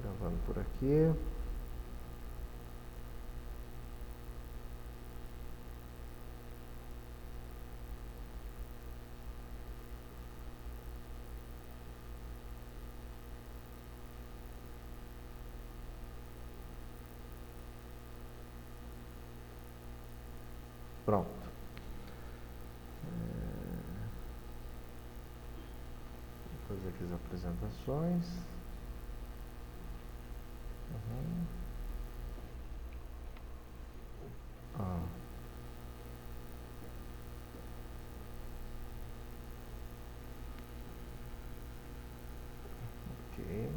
Gravando por aqui. Pronto. Vou fazer aqui as apresentações. Ok.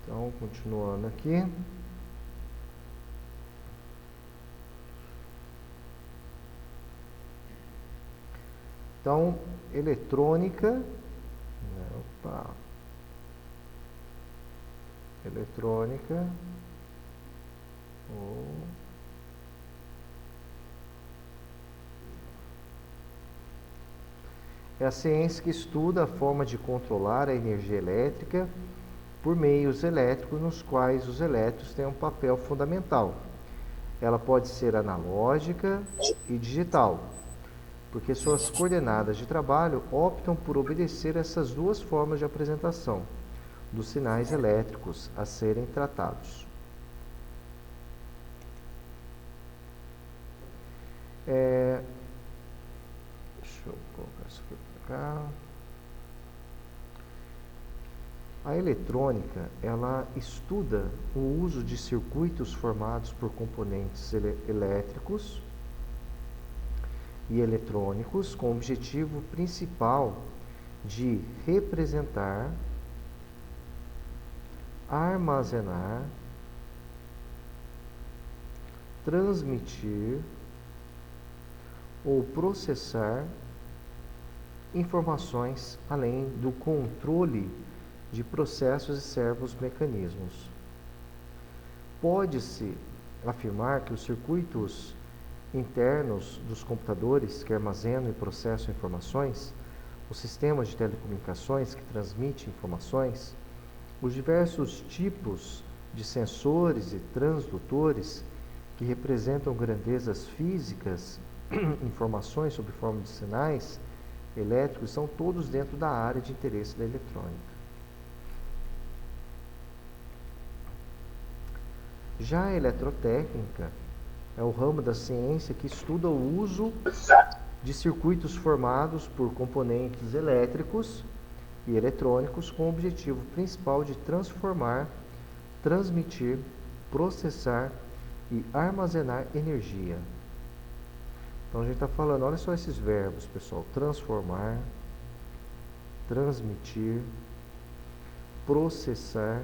Então, continuando aqui. Então, eletrônica. Opa. Eletrônica. É a ciência que estuda a forma de controlar a energia elétrica por meios elétricos nos quais os elétrons têm um papel fundamental. Ela pode ser analógica e digital, porque suas coordenadas de trabalho optam por obedecer essas duas formas de apresentação dos sinais elétricos a serem tratados. Deixa eu colocar isso aqui para cá. A eletrônica, ela estuda o uso de circuitos formados por componentes elétricos e eletrônicos com o objetivo principal de representar, armazenar, transmitir ou processar informações, além do controle de processos e certos mecanismos. Pode-se afirmar que os circuitos internos dos computadores que armazenam e processam informações, os sistemas de telecomunicações que transmitem informações, os diversos tipos de sensores e transdutores que representam grandezas físicas, informações sob forma de sinais elétricos, são todos dentro da área de interesse da eletrônica. Já a eletrotécnica é o ramo da ciência que estuda o uso de circuitos formados por componentes elétricos e eletrônicos com o objetivo principal de transformar, transmitir, processar e armazenar energia. Então a gente está falando, olha só esses verbos, pessoal: transformar, transmitir, processar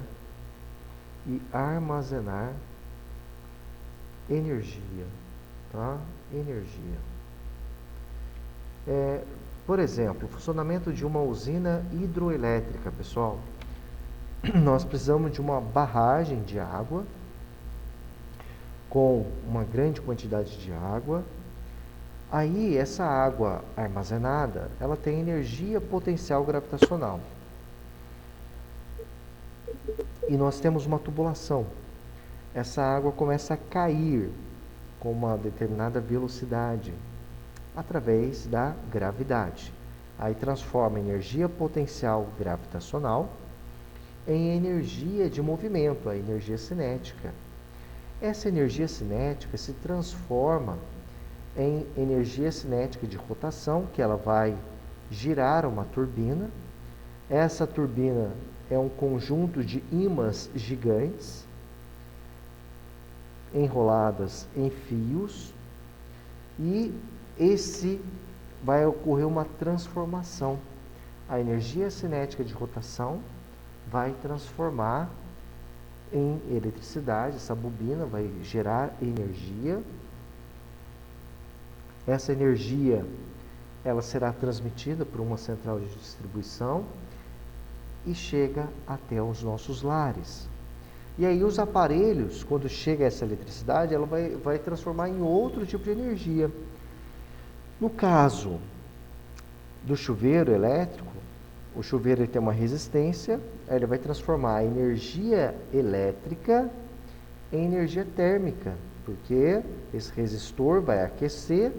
e armazenar energia, tá? Energia. Por exemplo, o funcionamento de uma usina hidroelétrica, pessoal. Nós precisamos de uma barragem de água com uma grande quantidade de água. Aí, essa água armazenada, ela tem energia potencial gravitacional. E nós temos uma tubulação. Essa água começa a cair com uma determinada velocidade através da gravidade. Aí transforma energia potencial gravitacional em energia de movimento, a energia cinética. Essa energia cinética se transforma em energia cinética de rotação, que ela vai girar uma turbina. Essa turbina é um conjunto de ímãs gigantes enroladas em fios, e vai ocorrer uma transformação. A energia cinética de rotação vai transformar em eletricidade. Essa bobina vai gerar energia. Essa energia, ela será transmitida por uma central de distribuição e chega até os nossos lares. E aí os aparelhos, quando chega essa eletricidade, ela vai transformar em outro tipo de energia. No caso do chuveiro elétrico, o chuveiro ele tem uma resistência, aí ele vai transformar a energia elétrica em energia térmica, porque esse resistor vai aquecer,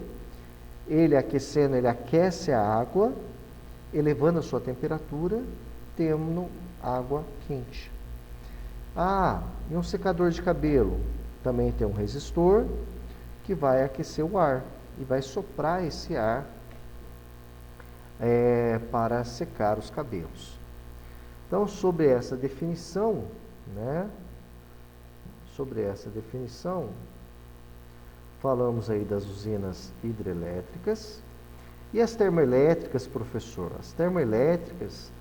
ele aquecendo, ele aquece a água, elevando a sua temperatura, tendo água quente. E um secador de cabelo também tem um resistor que vai aquecer o ar e vai soprar esse ar para secar os cabelos. Então, sobre essa definição, falamos aí das usinas hidrelétricas e as termoelétricas, professor. As termoelétricas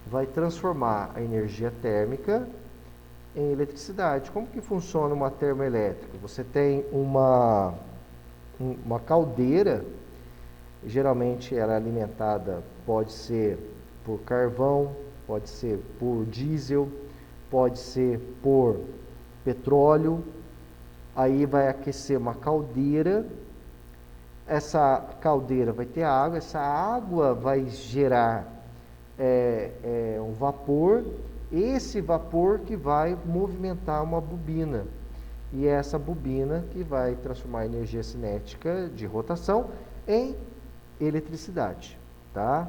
vai transformar a energia térmica em eletricidade. Como que funciona uma termoelétrica? Você tem uma caldeira, geralmente ela é alimentada, pode ser por carvão, pode ser por diesel, pode ser por petróleo. Aí vai aquecer uma caldeira, essa caldeira vai ter água, essa água vai gerar um vapor, esse vapor que vai movimentar uma bobina, e essa bobina que vai transformar a energia cinética de rotação em eletricidade, tá?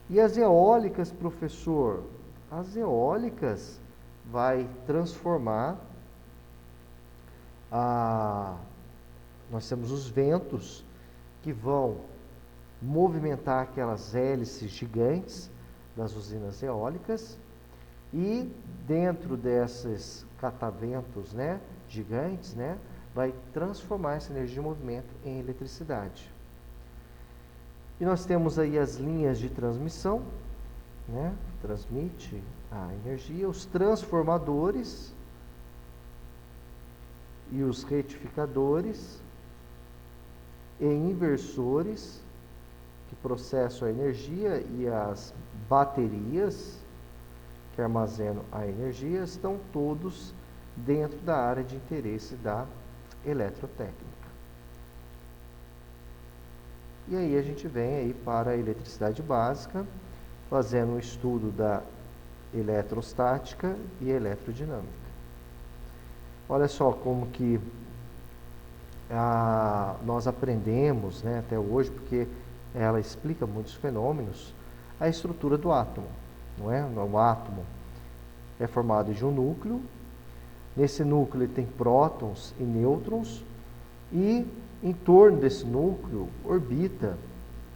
E as eólicas, professor? As eólicas vai transformar nós temos os ventos que vão movimentar aquelas hélices gigantes das usinas eólicas, e dentro desses cataventos, gigantes, vai transformar essa energia de movimento em eletricidade. E nós temos aí as linhas de transmissão, transmite a energia, os transformadores e os retificadores e inversores que processam a energia, e as baterias que armazenam a energia, estão todos dentro da área de interesse da eletrotécnica. E aí a gente vem aí para a eletricidade básica, fazendo um estudo da eletrostática e eletrodinâmica. Olha só como que nós aprendemos, até hoje, porque ela explica muitos fenômenos, a estrutura do átomo, não é? O átomo é formado de um núcleo. Nesse núcleo ele tem prótons e nêutrons, e em torno desse núcleo orbita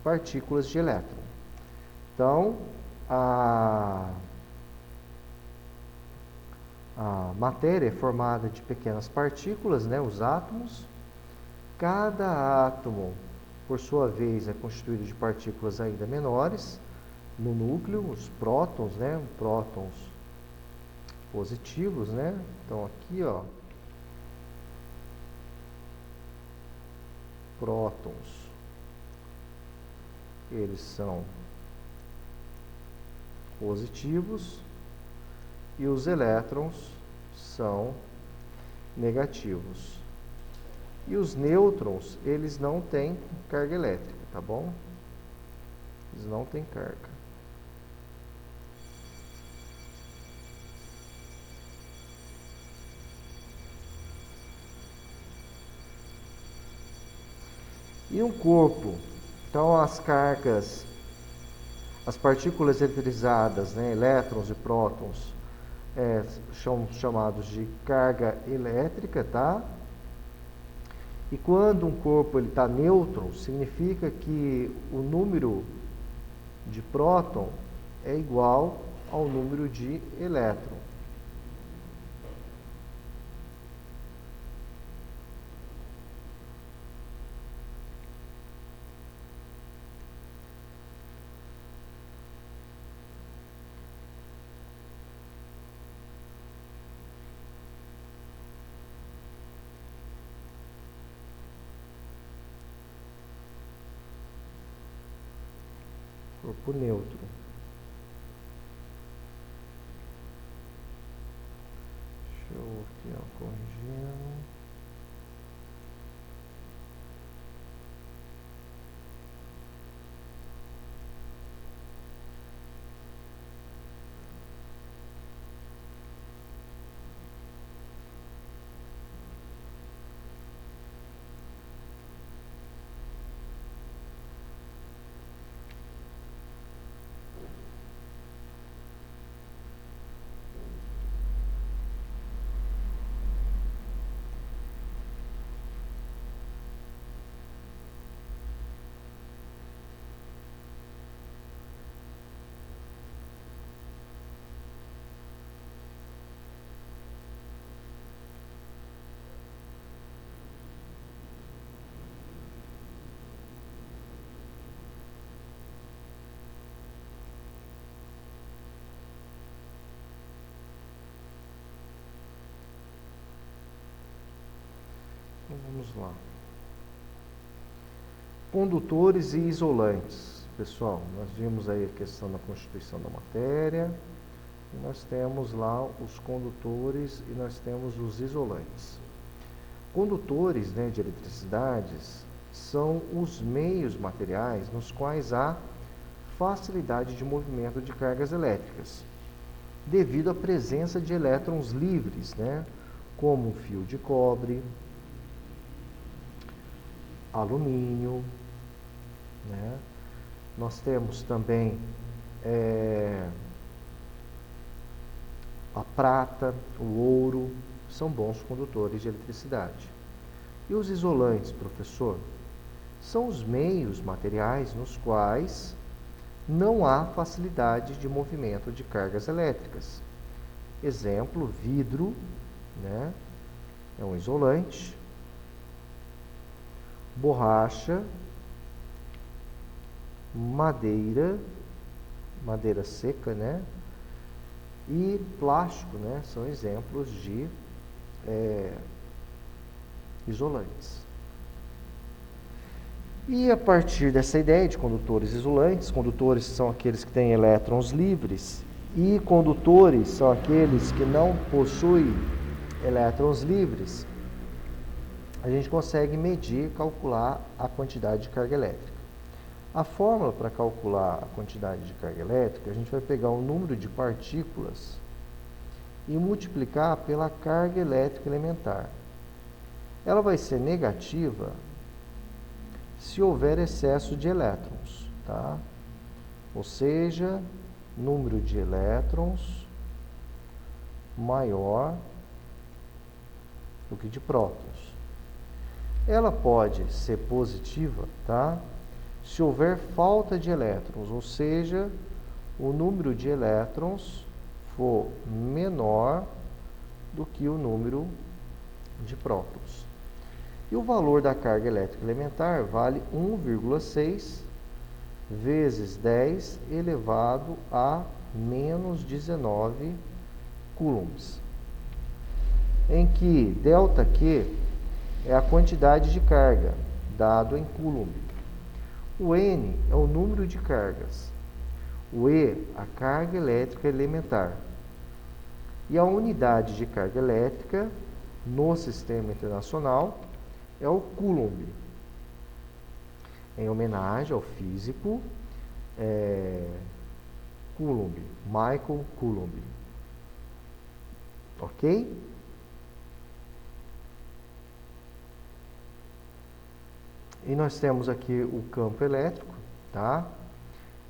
partículas de elétron. Então, a matéria é formada de pequenas partículas, os átomos. Cada átomo, por sua vez, é constituído de partículas ainda menores no núcleo, os prótons, prótons positivos, Então aqui, prótons, eles são positivos, e os elétrons são negativos. E os nêutrons, eles não têm carga elétrica, tá bom? Eles não têm carga. E um corpo? Então, as cargas, as partículas eletrizadas, elétrons e prótons, são chamados de carga elétrica, tá? E quando um corpo está neutro, significa que o número de próton é igual ao número de elétron. Corpo neutro. ó, corrigindo. Então, vamos lá. Condutores e isolantes. Pessoal, nós vimos aí a questão da constituição da matéria. E nós temos lá os condutores e nós temos os isolantes. Condutores, né, de eletricidades são os meios materiais nos quais há facilidade de movimento de cargas elétricas, devido à presença de elétrons livres, né, como o fio de cobre, alumínio, né? Nós temos também a prata, o ouro, são bons condutores de eletricidade. E os isolantes, professor? São os meios materiais nos quais não há facilidade de movimento de cargas elétricas. Exemplo, vidro, né? É um isolante. Borracha, madeira seca, né? E plástico, né? São exemplos de isolantes. E a partir dessa ideia de condutores isolantes, condutores são aqueles que têm elétrons livres e condutores são aqueles que não possuem elétrons livres, a gente consegue medir e calcular a quantidade de carga elétrica. A fórmula para calcular a quantidade de carga elétrica, a gente vai pegar o número de partículas e multiplicar pela carga elétrica elementar. Ela vai ser negativa se houver excesso de elétrons, tá? Ou seja, número de elétrons maior do que de prótons. Ela pode ser positiva, tá? Se houver falta de elétrons, ou seja, o número de elétrons for menor do que o número de prótons. E o valor da carga elétrica elementar vale 1,6 vezes 10 elevado a menos 19 coulombs, em que ΔQ é a quantidade de carga, dado em coulomb. O N é o número de cargas. O E, a carga elétrica elementar. E a unidade de carga elétrica no sistema internacional é o coulomb. Em homenagem ao físico Coulomb, Michael Coulomb. Ok? E nós temos aqui o campo elétrico, tá?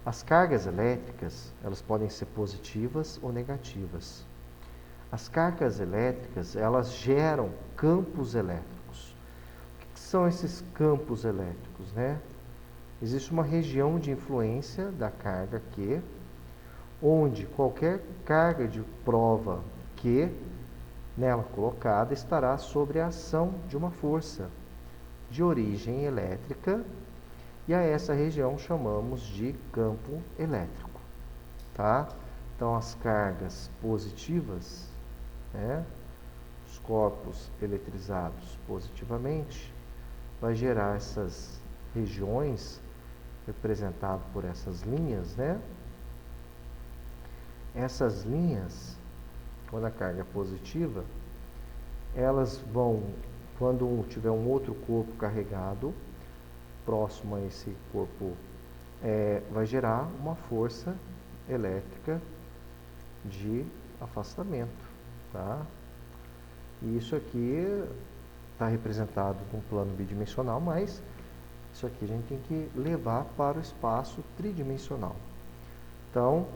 As cargas elétricas, elas podem ser positivas ou negativas. As cargas elétricas, elas geram campos elétricos. O que são esses campos elétricos, né? Existe uma região de influência da carga Q, onde qualquer carga de prova Q nela colocada estará sob a ação de uma força de origem elétrica, e a essa região chamamos de campo elétrico, tá? Então, as cargas positivas, né, os corpos eletrizados positivamente, vai gerar essas regiões representadas por essas linhas, né? Essas linhas, quando a carga é positiva, elas vão, quando tiver um outro corpo carregado, próximo a esse corpo, vai gerar uma força elétrica de afastamento, tá? E isso aqui está representado com plano bidimensional, mas isso aqui a gente tem que levar para o espaço tridimensional. Então,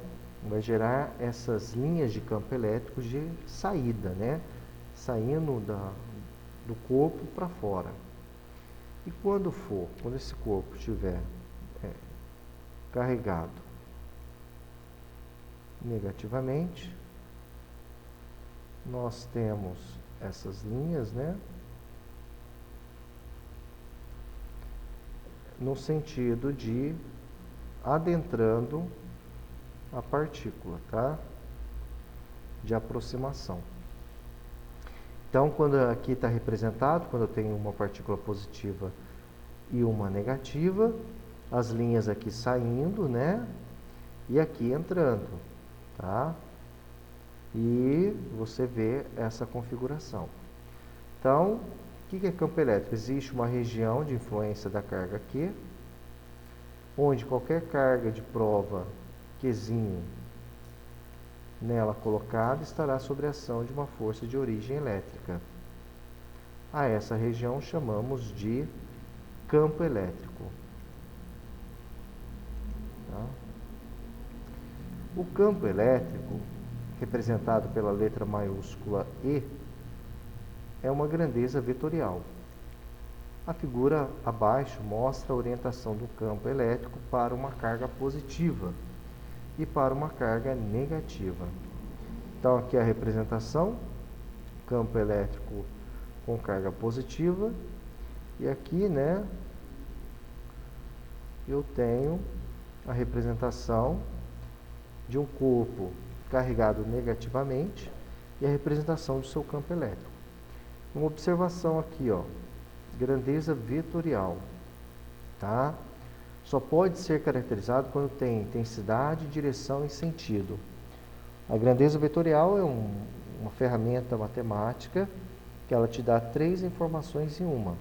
vai gerar essas linhas de campo elétrico de saída, né? Saindo do corpo para fora. E quando esse corpo estiver carregado negativamente, nós temos essas linhas, né? No sentido de adentrando a partícula, tá? De aproximação. Então, quando aqui está representado, quando eu tenho uma partícula positiva e uma negativa, as linhas aqui saindo, né? E aqui entrando, tá? E você vê essa configuração. Então, o que é campo elétrico? Existe uma região de influência da carga Q, onde qualquer carga de prova Qzinho nela colocada estará sob a ação de uma força de origem elétrica. A essa região chamamos de campo elétrico. Tá? O campo elétrico, representado pela letra maiúscula E, é uma grandeza vetorial. A figura abaixo mostra a orientação do campo elétrico para uma carga positiva e para uma carga negativa. Então, aqui é a representação, campo elétrico com carga positiva, e aqui, né, eu tenho a representação de um corpo carregado negativamente e a representação do seu campo elétrico. Uma observação aqui, ó, grandeza vetorial, tá? Só pode ser caracterizado quando tem intensidade, direção e sentido. A grandeza vetorial é uma ferramenta matemática que ela te dá 3 informações em uma.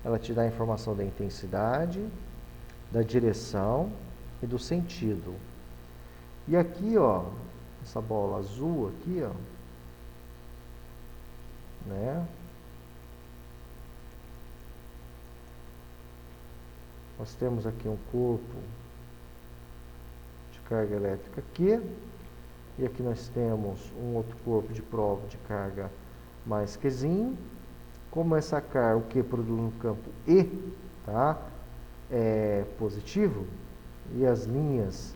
Ela te dá a informação da intensidade, da direção e do sentido. E aqui, ó, essa bola azul aqui, ó, né? Nós temos aqui um corpo de carga elétrica Q, e aqui nós temos um outro corpo de prova de carga mais Qzinho. Como essa carga, o Q produz no campo E, tá? É positivo, e as linhas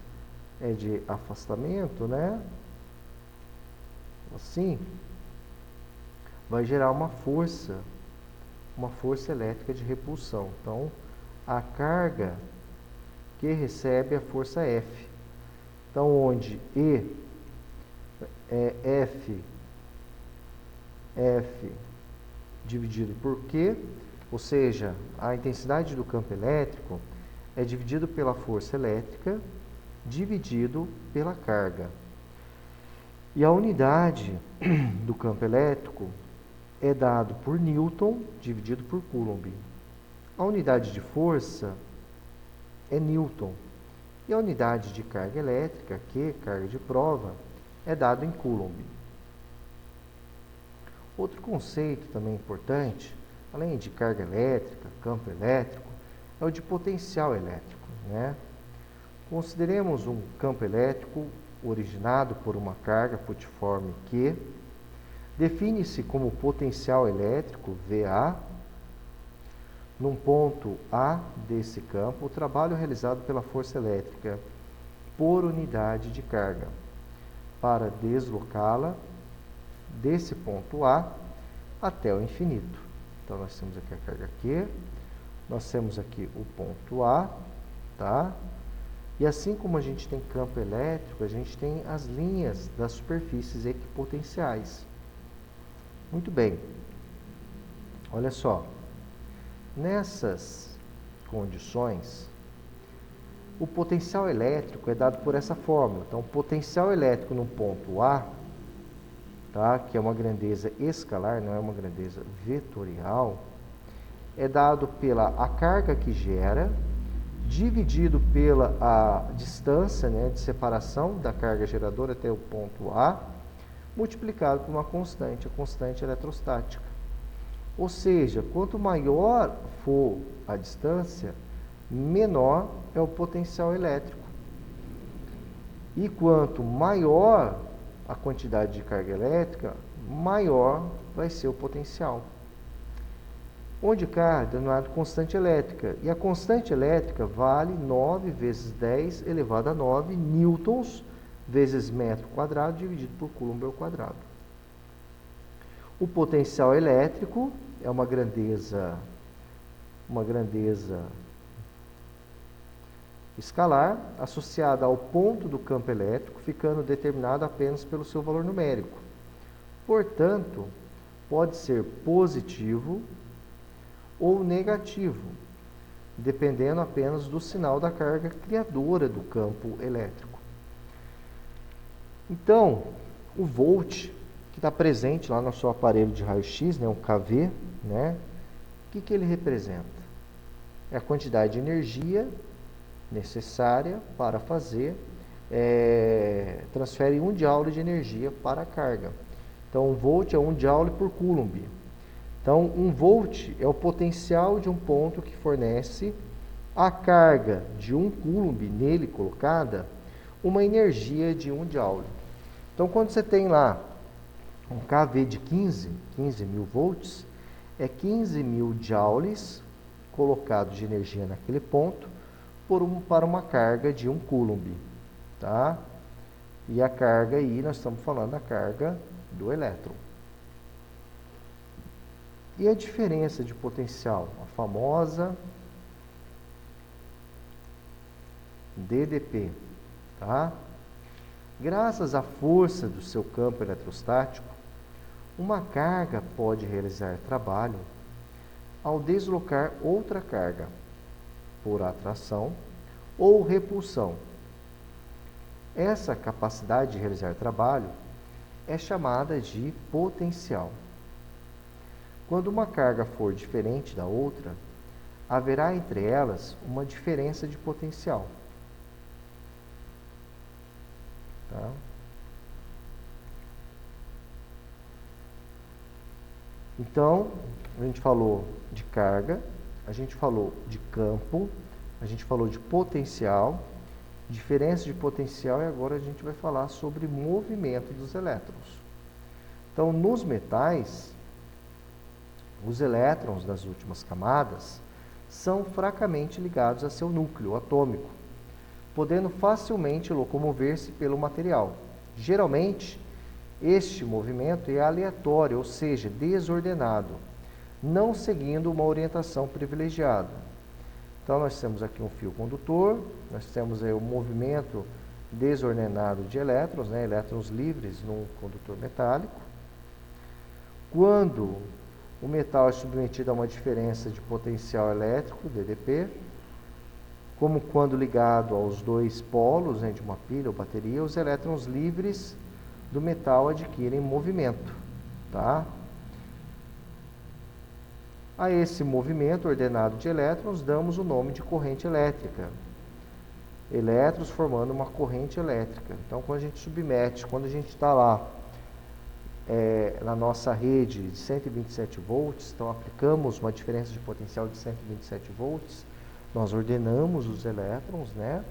é de afastamento, né? Assim, vai gerar uma força elétrica de repulsão. Então, a carga que recebe a força F. Então, onde E é F dividido por Q, ou seja, a intensidade do campo elétrico é dividido pela força elétrica dividido pela carga. E a unidade do campo elétrico é dado por Newton dividido por Coulomb. A unidade de força é Newton. E a unidade de carga elétrica, Q, carga de prova, é dado em Coulomb. Outro conceito também importante, além de carga elétrica, campo elétrico, é o de potencial elétrico, né? Consideremos um campo elétrico originado por uma carga putiforme Q. Define-se como potencial elétrico, VA. Num ponto A desse campo, o trabalho realizado pela força elétrica por unidade de carga para deslocá-la desse ponto A até o infinito. Então, nós temos aqui a carga Q, nós temos aqui o ponto A, tá? E assim como a gente tem campo elétrico, a gente tem as linhas das superfícies equipotenciais. Muito bem. Olha só. Nessas condições, o potencial elétrico é dado por essa fórmula. Então, o potencial elétrico no ponto A tá? Que é uma grandeza escalar, não é uma grandeza vetorial, é dado pela a carga que gera, dividido pela a distância, né, de separação da carga geradora até o ponto A, multiplicado por uma constante, a constante eletrostática. Ou seja, quanto maior for a distância, menor é o potencial elétrico. E quanto maior a quantidade de carga elétrica, maior vai ser o potencial. Onde K é denominado constante elétrica. E a constante elétrica vale 9 vezes 10 elevado a 9 newtons vezes metro quadrado dividido por coulomb ao quadrado. O potencial elétrico é uma grandeza escalar associada ao ponto do campo elétrico, ficando determinado apenas pelo seu valor numérico. Portanto, pode ser positivo ou negativo, dependendo apenas do sinal da carga criadora do campo elétrico. Então, o volt, que está presente lá no seu aparelho de raio-x, né, um KV, né, o que ele representa? É a quantidade de energia necessária para fazer, transfere 1 joule de energia para a carga. Então, 1 volt é 1 joule por coulomb. Então, 1 volt é o potencial de um ponto que fornece a carga de 1 coulomb nele colocada, uma energia de 1 joule. Então, quando você tem lá um KV de 15 mil volts, é 15 mil joules colocados de energia naquele ponto para uma carga de 1 coulomb, tá? E a carga aí, nós estamos falando da carga do elétron. E a diferença de potencial? A famosa DDP, tá? Graças à força do seu campo eletrostático, uma carga pode realizar trabalho ao deslocar outra carga por atração ou repulsão. Essa capacidade de realizar trabalho é chamada de potencial. Quando uma carga for diferente da outra, haverá entre elas uma diferença de potencial. Tá? Então, a gente falou de carga, a gente falou de campo, a gente falou de potencial, diferença de potencial, e agora a gente vai falar sobre movimento dos elétrons. Então, nos metais, os elétrons das últimas camadas são fracamente ligados a seu núcleo atômico, podendo facilmente locomover-se pelo material. Geralmente, este movimento é aleatório, ou seja, desordenado, não seguindo uma orientação privilegiada. Então, nós temos aqui um fio condutor, nós temos aí o movimento desordenado de elétrons, né, elétrons livres num condutor metálico. Quando o metal é submetido a uma diferença de potencial elétrico, DDP, como quando ligado aos dois polos, né, de uma pilha ou bateria, os elétrons livres do metal adquirem movimento, tá? A esse movimento ordenado de elétrons damos o nome de corrente elétrica. Elétrons formando uma corrente elétrica. Então, quando a gente submete, quando a gente está lá na nossa rede de 127 volts, então aplicamos uma diferença de potencial de 127 volts, nós ordenamos os elétrons, né?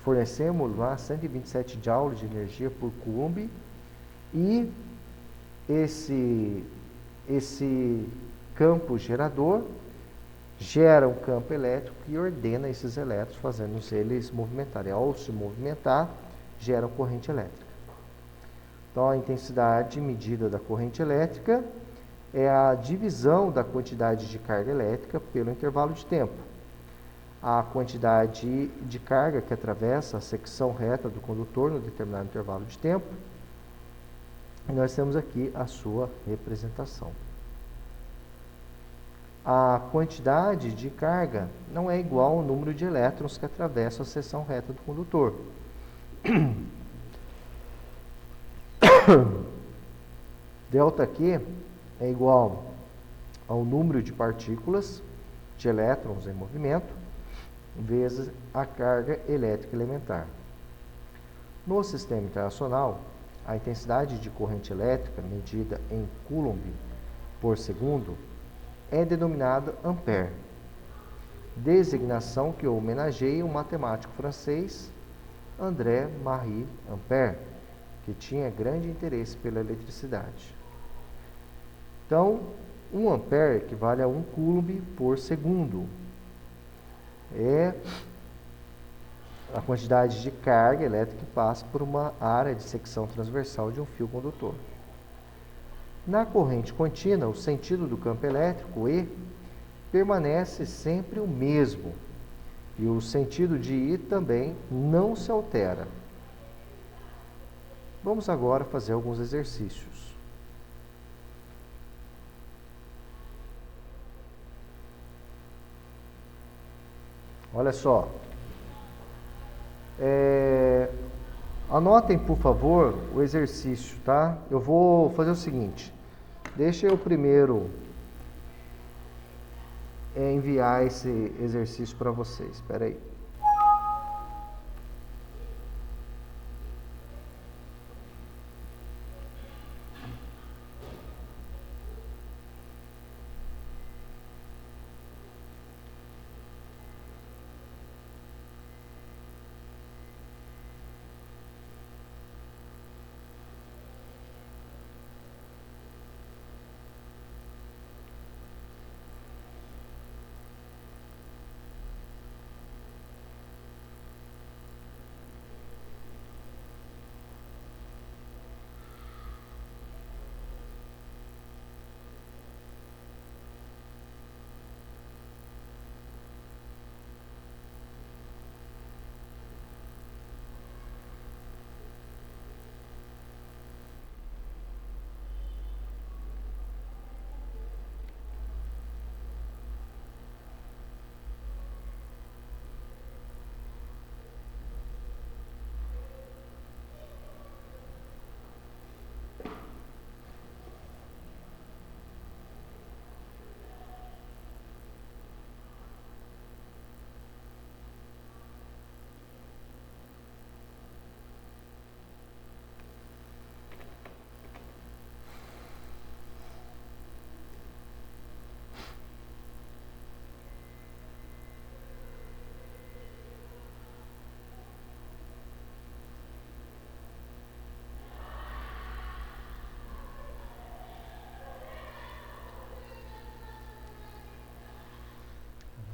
Fornecemos lá 127 joules de energia por coulomb, e esse campo gerador gera um campo elétrico que ordena esses elétrons, fazendo eles movimentarem. Ao se movimentar, gera corrente elétrica. Então, a intensidade medida da corrente elétrica é a divisão da quantidade de carga elétrica pelo intervalo de tempo. A quantidade de carga que atravessa a secção reta do condutor no determinado intervalo de tempo. E nós temos aqui a sua representação. A quantidade de carga não é igual ao número de elétrons que atravessam a seção reta do condutor. ΔQ é igual ao número de partículas de elétrons em movimento vezes a carga elétrica elementar. No sistema internacional, a intensidade de corrente elétrica medida em coulomb por segundo é denominada ampere, designação que homenageia o matemático francês André-Marie Ampère, que tinha grande interesse pela eletricidade. Então, 1 ampere equivale a 1 coulomb por segundo. É a quantidade de carga elétrica que passa por uma área de secção transversal de um fio condutor. Na corrente contínua, o sentido do campo elétrico E permanece sempre o mesmo e o sentido de I também não se altera. Vamos agora fazer alguns exercícios. Olha só. Anotem, por favor, o exercício, tá? Eu vou fazer o seguinte. Deixa eu primeiro enviar esse exercício para vocês. Espera aí.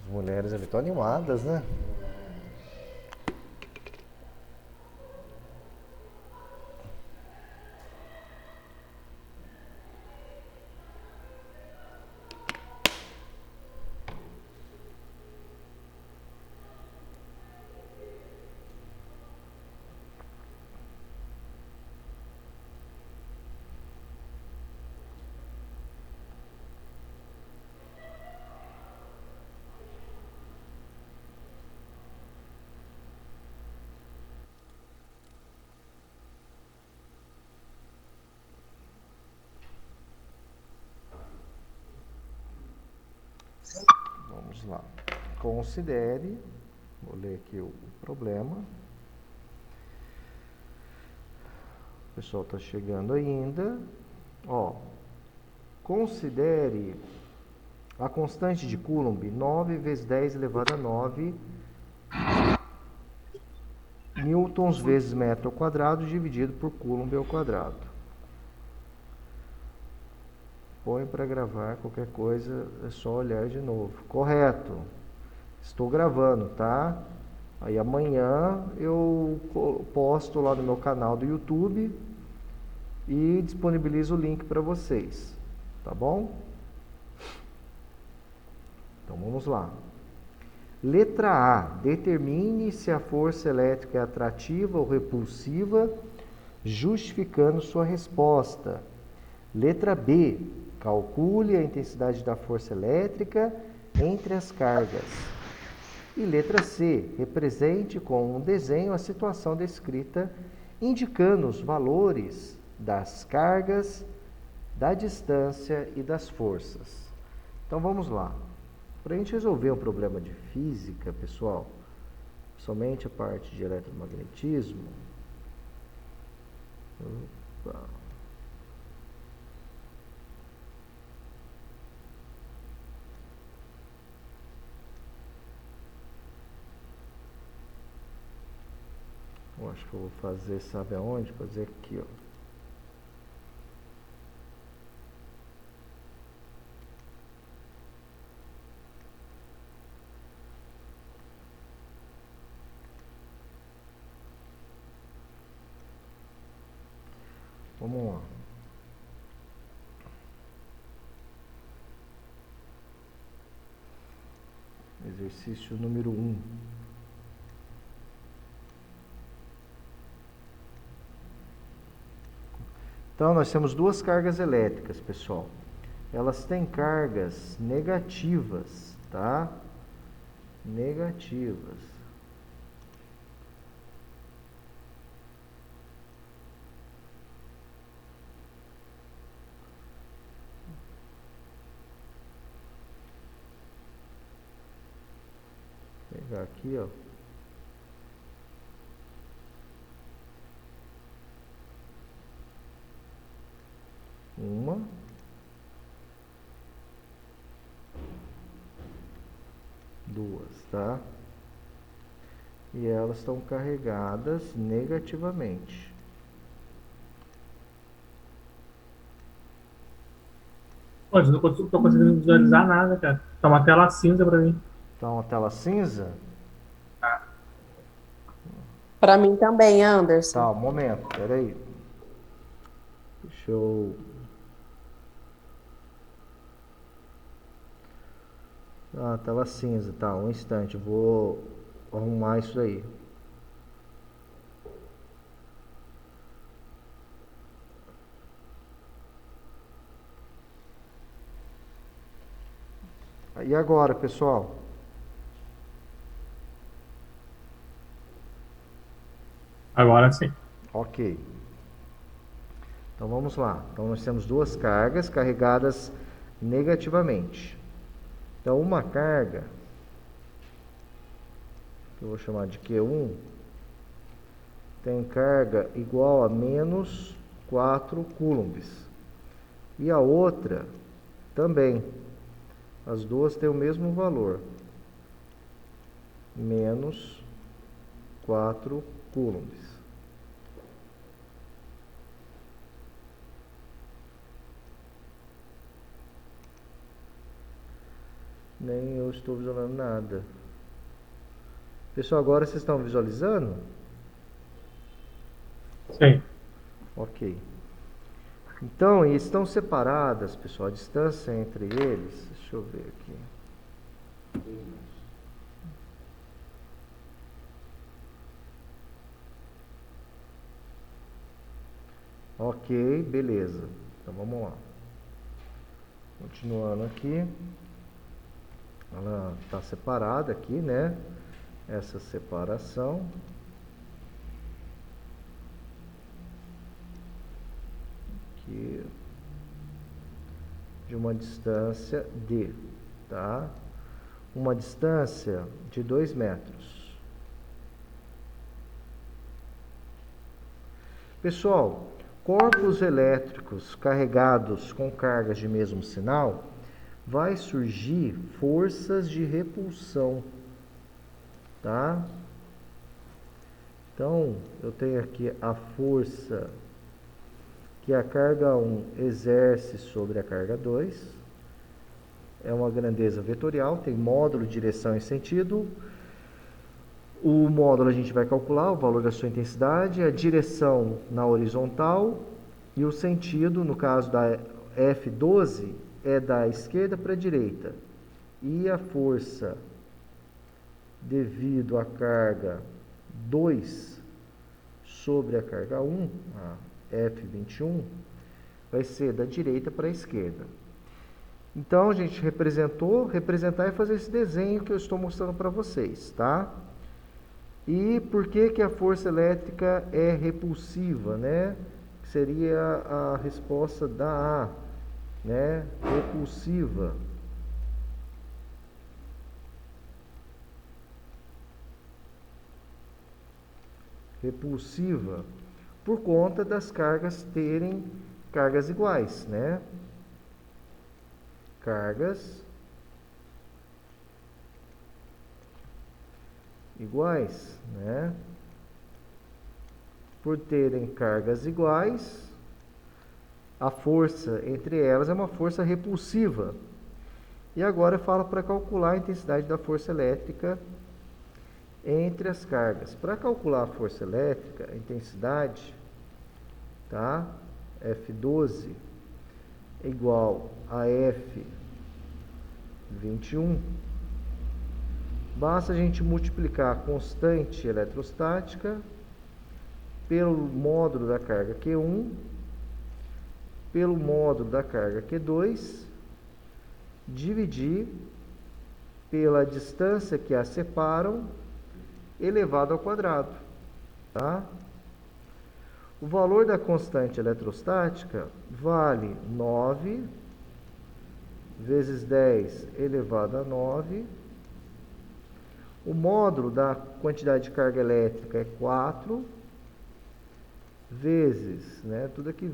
As mulheres ali estão animadas, né? Vamos lá. Considere, vou ler aqui o problema. O pessoal está chegando ainda. Ó, considere a constante de Coulomb 9 vezes 10 elevado a 9 newtons vezes metro ao quadrado dividido por Coulomb ao quadrado. Põe para gravar, qualquer coisa é só olhar de novo. Correto. Estou gravando, tá? Aí amanhã eu posto lá no meu canal do YouTube e disponibilizo o link para vocês. Tá bom? Então vamos lá. Letra A. Determine se a força elétrica é atrativa ou repulsiva, justificando sua resposta. Letra B. Calcule a intensidade da força elétrica entre as cargas. E letra C. Represente com um desenho a situação descrita, indicando os valores das cargas, da distância e das forças. Então vamos lá. Para a gente resolver um problema de física, pessoal, somente a parte de eletromagnetismo. Opa. Eu acho que eu vou fazer, sabe aonde? Fazer aqui, ó. Vamos lá. Exercício número 1. Então, nós temos duas cargas elétricas, pessoal. Elas têm cargas negativas, tá? Negativas. Vou pegar aqui, ó. Uma. Duas, tá? E elas estão carregadas negativamente. Pô, eu não tô conseguindo visualizar nada, cara. Tá uma tela cinza pra mim. Então, a tela cinza. Para mim também, Anderson. Tá, um momento, peraí. Deixa eu... Ah, tela cinza, tá, um instante, eu vou arrumar isso aí. E agora, pessoal? Agora sim. Ok. Então vamos lá. Então nós temos duas cargas carregadas negativamente. Então uma carga, que eu vou chamar de Q1, tem carga igual a menos 4 coulombs. E a outra também. As duas têm o mesmo valor. Menos 4 coulombs. Nem eu estou visualizando nada. Pessoal, agora vocês estão visualizando? Sim. Ok. Então, estão separadas, pessoal, a distância entre eles. Deixa eu ver aqui. Ok, beleza. Então vamos lá. Continuando aqui. Ela está separada aqui, né? Essa separação. Aqui. De uma distância D, tá? Uma distância de 2 metros. Pessoal, corpos elétricos carregados com cargas de mesmo sinal, vai surgir forças de repulsão, tá? Então, eu tenho aqui a força que a carga 1 exerce sobre a carga 2. É uma grandeza vetorial, tem módulo, direção e sentido. O módulo a gente vai calcular o valor da sua intensidade, a direção na horizontal e o sentido, no caso da F12, é da esquerda para a direita. E a força devido à carga 2 sobre a carga 1, a F21, vai ser da direita para a esquerda. Então, a gente representar e fazer esse desenho que eu estou mostrando para vocês, tá? E por que que a força elétrica é repulsiva, né? que seria a resposta da A, né? Repulsiva. Repulsiva, por conta das cargas terem cargas iguais, né? Cargas iguais, né? Por terem cargas iguais, a força entre elas é uma força repulsiva. E agora eu falo para calcular a intensidade da força elétrica entre as cargas. Para calcular a força elétrica, a intensidade, tá? F12 é igual a F21. Basta a gente multiplicar a constante eletrostática pelo módulo da carga Q1, pelo módulo da carga Q2, dividir pela distância que as separam, elevado ao quadrado, tá? O valor da constante eletrostática vale 9 vezes 10 elevado a 9. O módulo da quantidade de carga elétrica é 4 vezes, né? Tudo aqui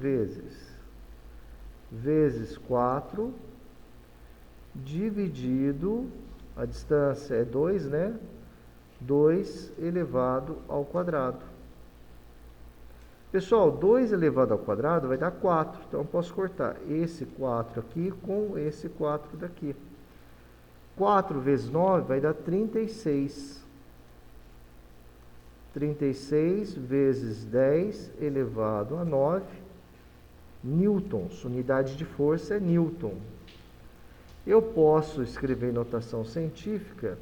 vezes 4 dividido, a distância é 2, né? 2 elevado ao quadrado. Pessoal, 2 elevado ao quadrado vai dar 4. Então, eu posso cortar esse 4 aqui com esse 4 daqui. 4 vezes 9 vai dar 36. 36 vezes 10 elevado a 9 newtons. Unidade de força é newton. Eu posso escrever em notação científica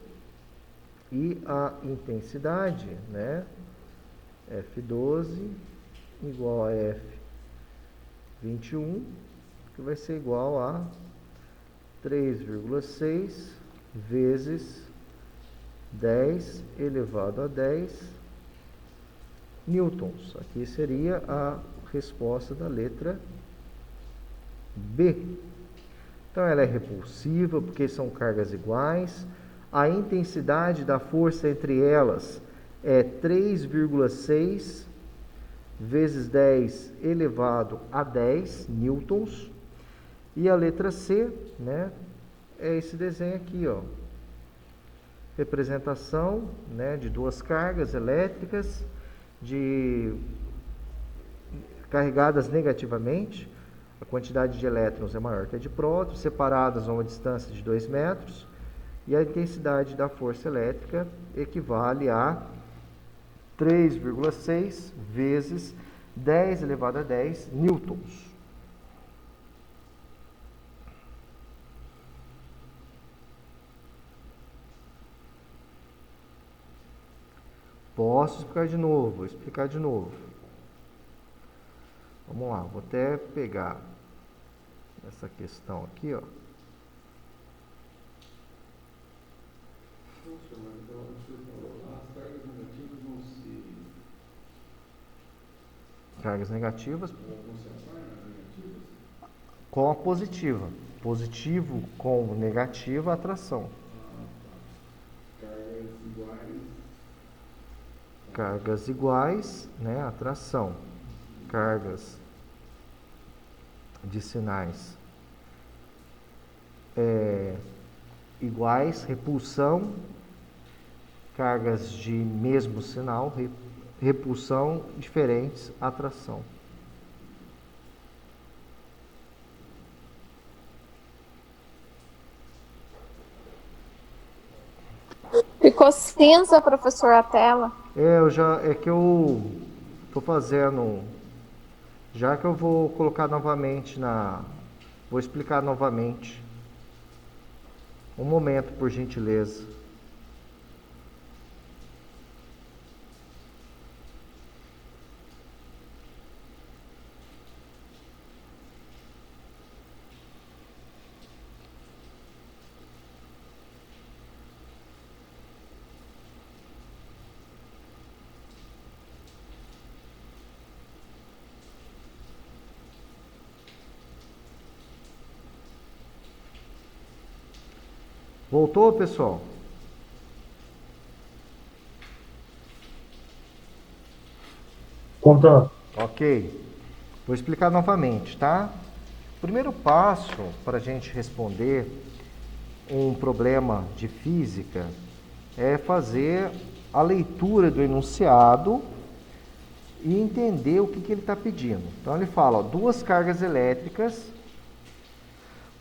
e a intensidade, né? F12 igual a F21, que vai ser igual a 3,6 vezes 10 elevado a 10 newtons. Aqui seria a resposta da letra B. Então, ela é repulsiva porque são cargas iguais. A intensidade da força entre elas é 3,6 vezes 10 elevado a 10 newtons. E a letra C, né, é esse desenho aqui, ó. Representação, né, de duas cargas elétricas carregadas negativamente. A quantidade de elétrons é maior que a de prótons, separadas a uma distância de 2 metros. E a intensidade da força elétrica equivale a 3,6 vezes 10 elevado a 10 newtons. Posso explicar de novo? Vou explicar de novo. Vamos lá, vou até pegar essa questão aqui, ó. Cargas negativas com a positiva. Positivo com negativa, atração. Cargas iguais, né? Atração. Cargas de sinais iguais, repulsão. Cargas de mesmo sinal, repulsão, diferentes, atração. Ficou cinza, professor, a tela. É que eu tô fazendo, já que eu vou colocar novamente vou explicar novamente. Um momento, por gentileza. Voltou, pessoal? Contou. Ok. Vou explicar novamente, tá? O primeiro passo para a gente responder um problema de física é fazer a leitura do enunciado e entender o que ele está pedindo. Então ele fala, ó, duas cargas elétricas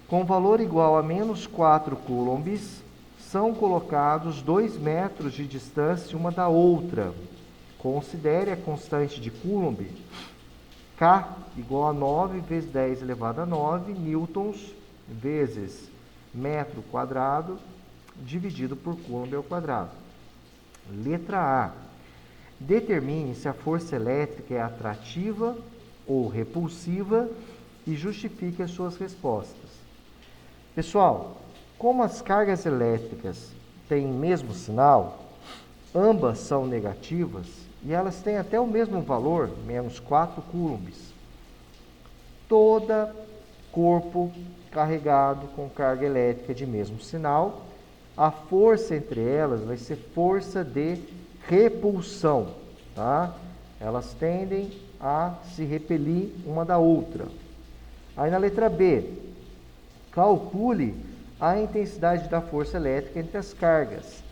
com valor igual a menos 4 coulombs são colocados 2 metros de distância uma da outra. Considere a constante de Coulomb K igual a 9 vezes 10 elevado a 9 newtons vezes metro quadrado dividido por Coulomb ao quadrado. Letra A. Determine se a força elétrica é atrativa ou repulsiva e justifique as suas respostas. Pessoal, como as cargas elétricas têm o mesmo sinal, ambas são negativas e elas têm até o mesmo valor, menos 4 coulombs. Todo corpo carregado com carga elétrica de mesmo sinal, a força entre elas vai ser força de repulsão, tá? Elas tendem a se repelir uma da outra. Aí na letra B, calcule a intensidade da força elétrica entre as cargas.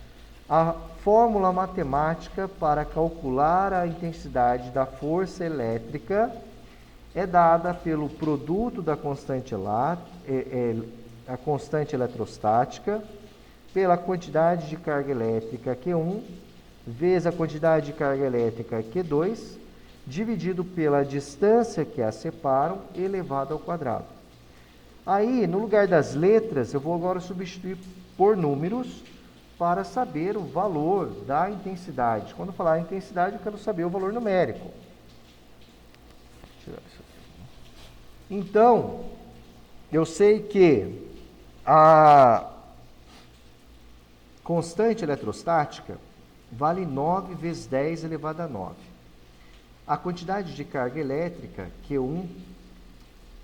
A fórmula matemática para calcular a intensidade da força elétrica é dada pelo produto da constante, a constante eletrostática, pela quantidade de carga elétrica Q1, vezes a quantidade de carga elétrica Q2, dividido pela distância que as separam, elevado ao quadrado. Aí, no lugar das letras, eu vou agora substituir por números para saber o valor da intensidade. Quando eu falar intensidade, eu quero saber o valor numérico. Então, eu sei que a constante eletrostática vale 9 vezes 10 elevado a 9. A quantidade de carga elétrica, Q1,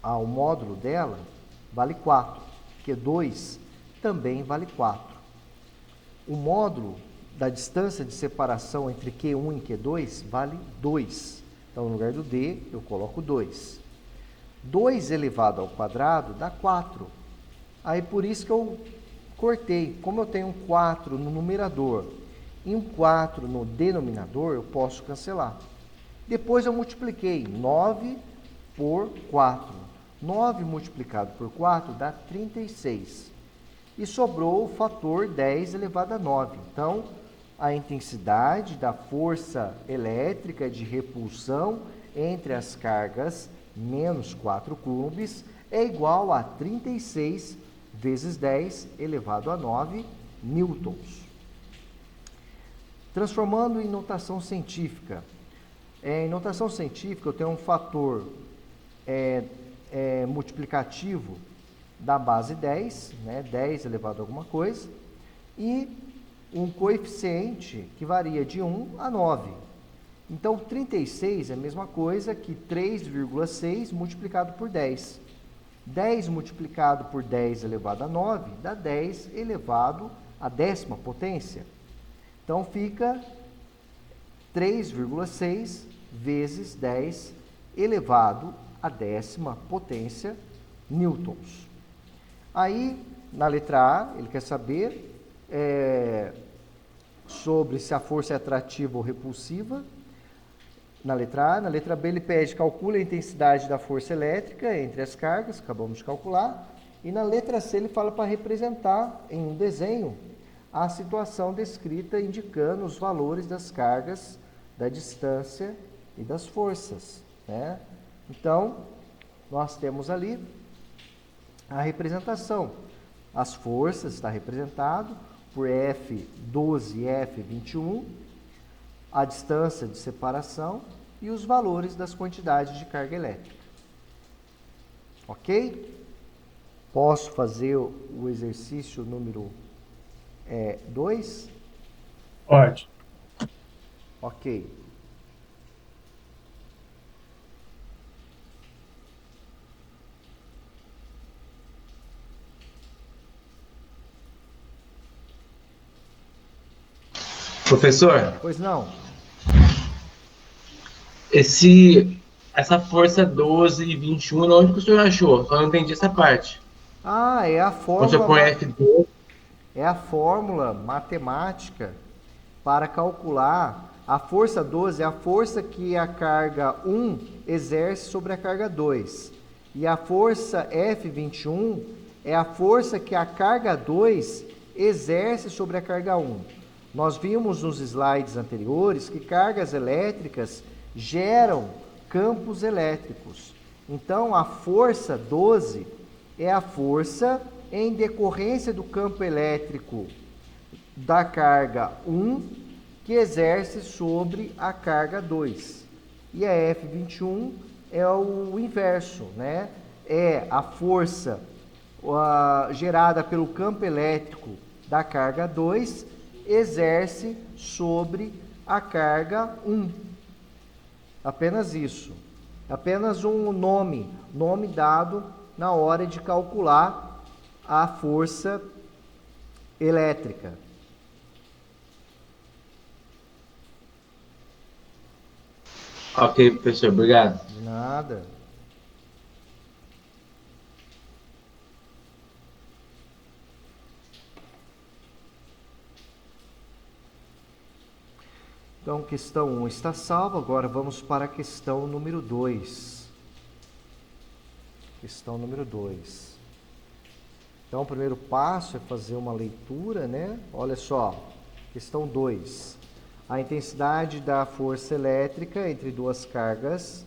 ao módulo dela, vale 4. Q2 também vale 4. O módulo da distância de separação entre Q1 e Q2 vale 2. Então, no lugar do D, eu coloco 2. 2 elevado ao quadrado dá 4. Aí, por isso que eu cortei. Como eu tenho um 4 no numerador e um 4 no denominador, eu posso cancelar. Depois eu multipliquei 9 por 4. 9 multiplicado por 4 dá 36. E sobrou o fator 10 elevado a 9. Então, a intensidade da força elétrica de repulsão entre as cargas menos 4 coulombs é igual a 36 vezes 10 elevado a 9 newtons. Transformando em notação científica. Em notação científica, eu tenho um fator multiplicativo da base 10, né, 10 elevado a alguma coisa, e um coeficiente que varia de 1 a 9. Então, 36 é a mesma coisa que 3,6 multiplicado por 10. 10 multiplicado por 10 elevado a 9 dá 10 elevado à 10ª potência. Então, fica 3,6 vezes 10 elevado à 10ª potência newtons. Aí, na letra A, ele quer saber sobre se a força é atrativa ou repulsiva. Na letra A. Na letra B, ele pede, calcule a intensidade da força elétrica entre as cargas, acabamos de calcular. E na letra C, ele fala para representar em um desenho a situação descrita, indicando os valores das cargas, da distância e das forças, né? Então, nós temos ali a representação. As forças está representado por F12 e F21, a distância de separação e os valores das quantidades de carga elétrica. Ok? Posso fazer o exercício número 2? Pode. Ok. Professor, Pois não. essa força 12 e 21, onde que o senhor achou? Só não entendi essa parte. Ah, Quando o senhor põe F12, é a fórmula matemática para calcular a força 12, é a força que a carga 1 exerce sobre a carga 2. E a força F21 é a força que a carga 2 exerce sobre a carga 1. Nós vimos nos slides anteriores que cargas elétricas geram campos elétricos. Então, a força 12 é a força em decorrência do campo elétrico da carga 1 que exerce sobre a carga 2. E a F21 é o inverso, né? É a força gerada pelo campo elétrico da carga 2 exerce sobre a carga 1. Apenas isso. Apenas um nome dado na hora de calcular a força elétrica. ok, professor, obrigado. De nada. Então, questão 1 está salva. Agora vamos para a questão número 2. Questão número 2. Então, o primeiro passo é fazer uma leitura, né? Olha só, questão 2. A intensidade da força elétrica entre duas cargas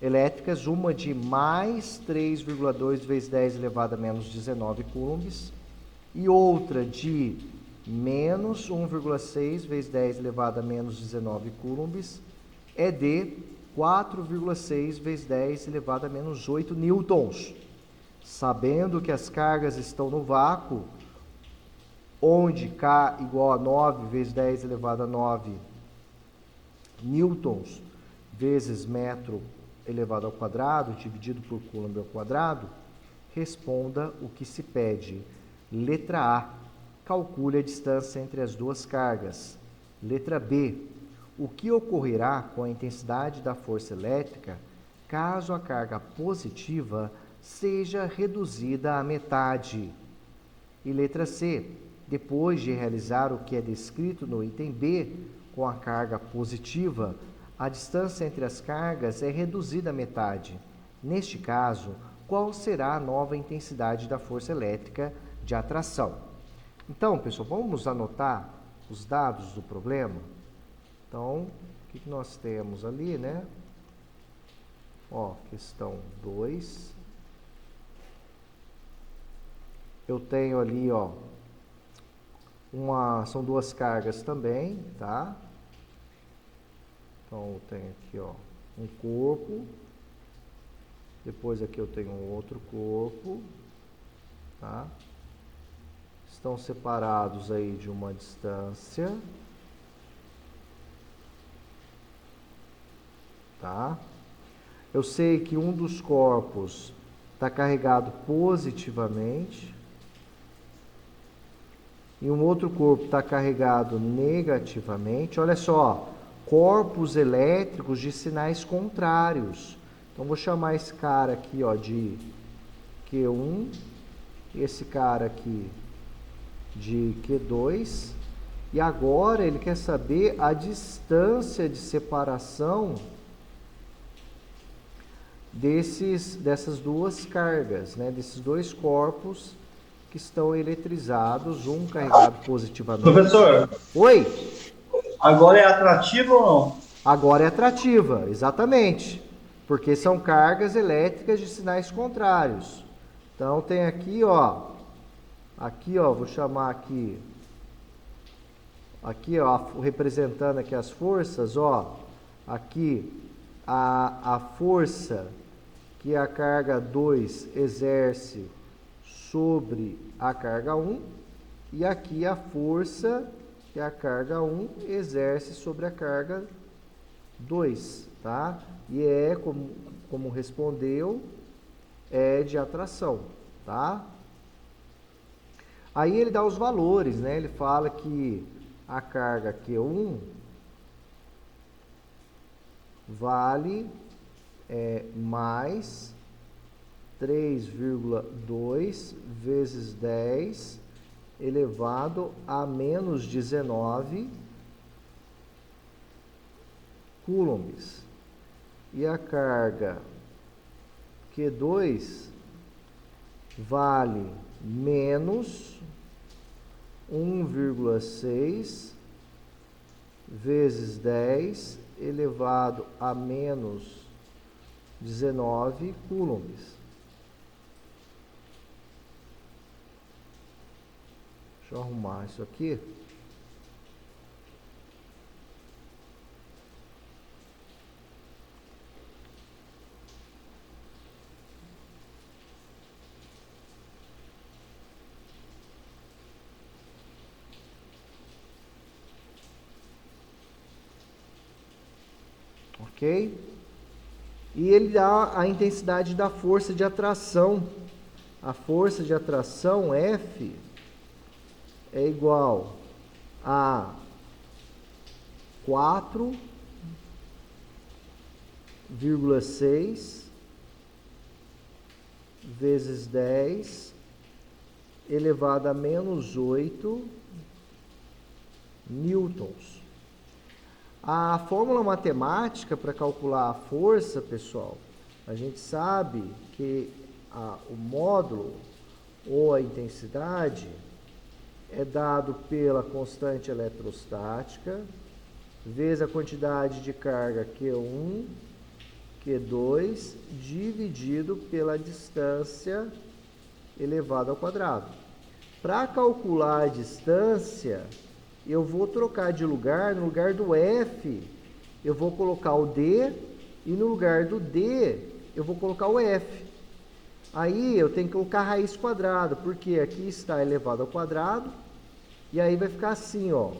elétricas, uma de mais 3,2 vezes 10 elevado a menos 19 coulombs e outra de menos 1,6 vezes 10 elevado a menos 19 coulombs, é de 4,6 vezes 10 elevado a menos 8 newtons. Sabendo que as cargas estão no vácuo, onde K igual a 9 vezes 10 elevado a 9 newtons vezes metro elevado ao quadrado, dividido por coulomb ao quadrado, responda o que se pede. Letra A, calcule a distância entre as duas cargas. Letra B, o que ocorrerá com a intensidade da força elétrica caso a carga positiva seja reduzida à metade. E letra C, depois de realizar o que é descrito no item B, com a carga positiva, a distância entre as cargas é reduzida à metade. Neste caso, qual será a nova intensidade da força elétrica de atração? Então, pessoal, vamos anotar os dados do problema? Então, o que nós temos ali, né? Ó, questão 2. Eu tenho ali, ó, são duas cargas também, tá? Então, eu tenho aqui, ó, um corpo. Depois aqui eu tenho um outro corpo, tá? Estão separados aí de uma distância, tá? Eu sei que um dos corpos está carregado positivamente e um outro corpo está carregado negativamente. Olha só, corpos elétricos de sinais contrários. Então, vou chamar esse cara aqui, ó, de Q1, esse cara aqui de Q2, e agora ele quer saber a distância de separação dessas duas cargas, né, desses dois corpos que estão eletrizados, um carregado positivamente. Professor, Oi? agora é atrativo ou não? Agora é atrativa, exatamente, porque são cargas elétricas de sinais contrários. Então tem aqui, ó, vou chamar aqui, ó, representando aqui as forças, ó, aqui a força que a carga 2 exerce sobre a carga 1 e aqui a força que a carga 1 exerce sobre a carga 2, tá? E é, como respondeu, é de atração, tá? Aí ele dá os valores, né? Ele fala que a carga Q1 vale mais 3,2 vezes 10 elevado a menos 19 coulombs. E a carga Q2 vale menos 1,6 vezes 10 elevado a menos 19 coulombs. Deixa eu arrumar isso aqui. Ok? E ele dá a intensidade da força de atração. A força de atração F é igual a 4,6 vezes 10 elevado a menos 8 newtons. A fórmula matemática para calcular a força, pessoal, a gente sabe que o módulo ou a intensidade é dado pela constante eletrostática vezes a quantidade de carga Q1, Q2, dividido pela distância elevado ao quadrado. Para calcular a distância, eu vou trocar de lugar. No lugar do F, eu vou colocar o D, e no lugar do D, eu vou colocar o F. Aí eu tenho que colocar raiz quadrada, porque aqui está elevado ao quadrado, e aí vai ficar assim, ó.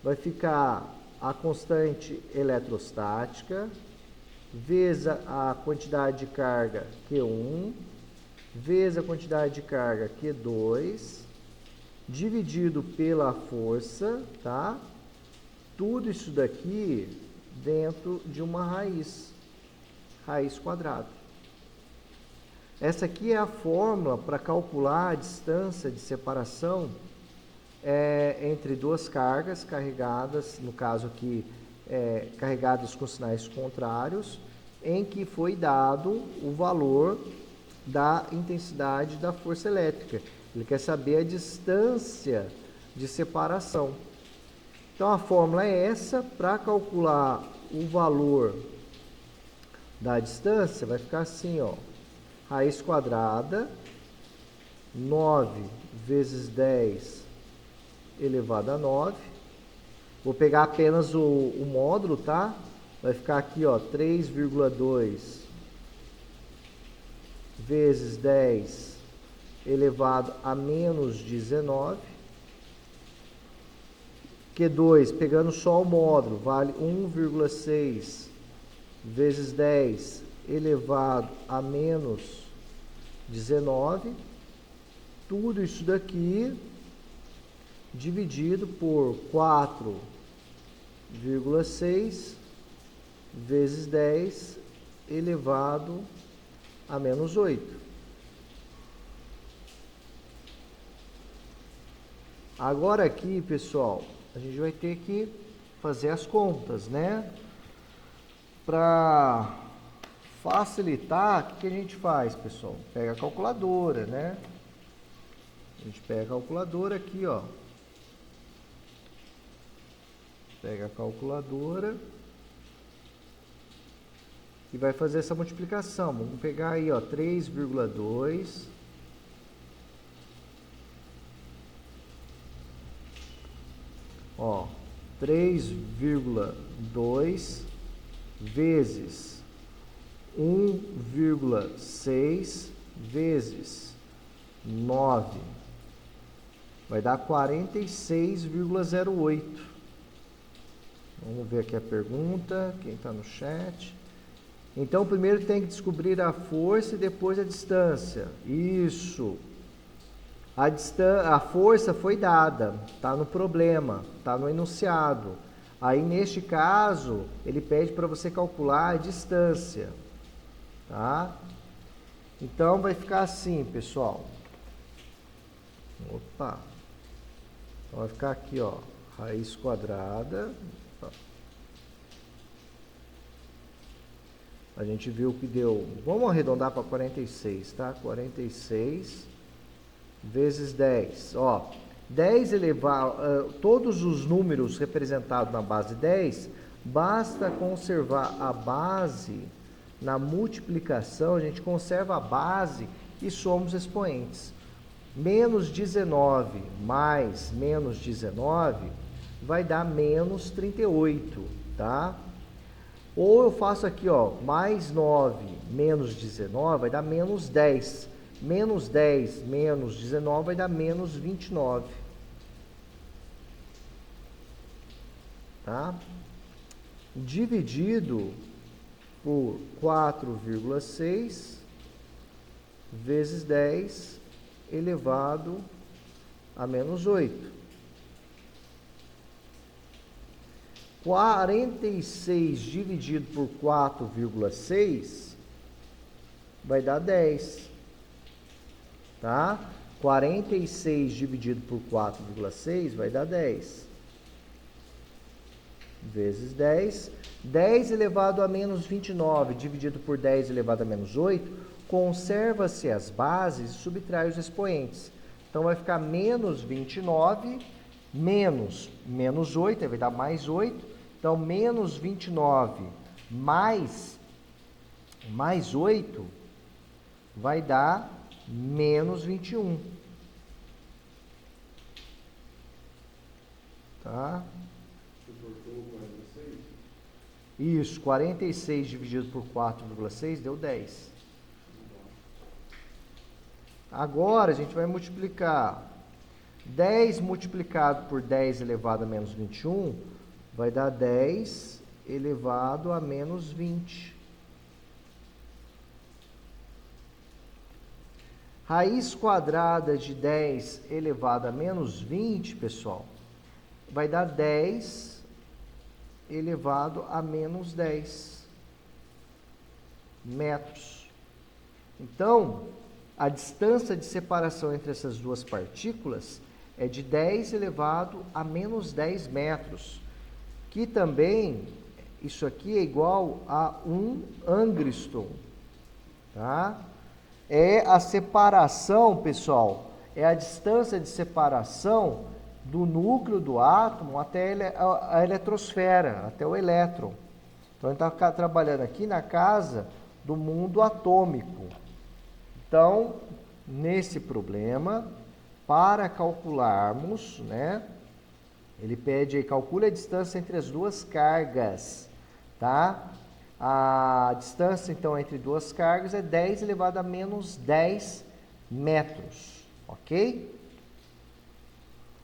Vai ficar a constante eletrostática vezes a quantidade de carga Q1 vezes a quantidade de carga Q2 dividido pela força, tá? Tudo isso daqui dentro de uma raiz quadrada. Essa aqui é a fórmula para calcular a distância de separação entre duas cargas carregadas, no caso aqui, carregadas com sinais contrários, em que foi dado o valor da intensidade da força elétrica. Ele quer saber a distância de separação. Então a fórmula é essa. Para calcular o valor da distância, vai ficar assim, ó. Raiz quadrada, 9 vezes 10 elevado a 9. Vou pegar apenas o módulo, tá? Vai ficar aqui, ó, 3,2 vezes 10 elevado a menos 19. Q2, pegando só o módulo, vale 1,6 vezes 10 elevado a menos 19. Tudo isso daqui dividido por 4,6 vezes 10 elevado a menos 8. Agora aqui, pessoal, a gente vai ter que fazer as contas, né? Para facilitar, o que a gente faz, pessoal? Pega a calculadora, né? A gente pega a calculadora aqui, ó. Pega a calculadora e vai fazer essa multiplicação. Vamos pegar aí, ó, 3,2 ó, 3,2 vezes 1,6 vezes 9 vai dar 46,08. Vamos ver aqui a pergunta, quem está no chat. Então, primeiro tem que descobrir a força e depois a distância. Isso. A força foi dada, está no problema, está no enunciado. Aí, neste caso, ele pede para você calcular a distância. Tá? Então, vai ficar assim, pessoal. Opa! Então, vai ficar aqui, ó, raiz quadrada. A gente viu que deu, vamos arredondar para 46, tá? 46 vezes 10. Ó, 10 elevado, todos os números representados na base 10, basta conservar a base na multiplicação, a gente conserva a base e soma os expoentes. Menos 19 mais menos 19 vai dar menos 38, tá? Ou eu faço aqui, ó, mais 9 menos 19 vai dar menos 10. Menos 10 menos 19 vai dar menos 29. Tá? Dividido por 4,6 vezes 10 elevado a menos 8. 46 dividido por 4,6 vai dar 10. Tá? 46 dividido por 4,6 vai dar 10. Vezes 10. 10 elevado a menos 29 dividido por 10 elevado a menos 8. Conserva-se as bases e subtrai os expoentes. Então, vai ficar menos 29 menos menos 8, aí vai dar mais 8. Então, menos 29 mais 8 vai dar menos 21. Tá? Isso, 46 dividido por 4,6 deu 10. Agora, a gente vai multiplicar 10 multiplicado por 10 elevado a menos 21 vai dar 10 elevado a menos 20. Raiz quadrada de 10 elevado a menos 20, pessoal, vai dar 10 elevado a menos 10 metros. Então, a distância de separação entre essas duas partículas é de 10 elevado a menos 10 metros, que também, isso aqui é igual a 1 angstrom, tá? É a separação, pessoal, é a distância de separação do núcleo do átomo até a eletrosfera, até o elétron. Então, a gente está trabalhando aqui na casa do mundo atômico. Então, nesse problema, para calcularmos, né, ele pede aí, calcule a distância entre as duas cargas, tá? A distância, então, entre duas cargas é 10 elevado a menos 10 metros, ok?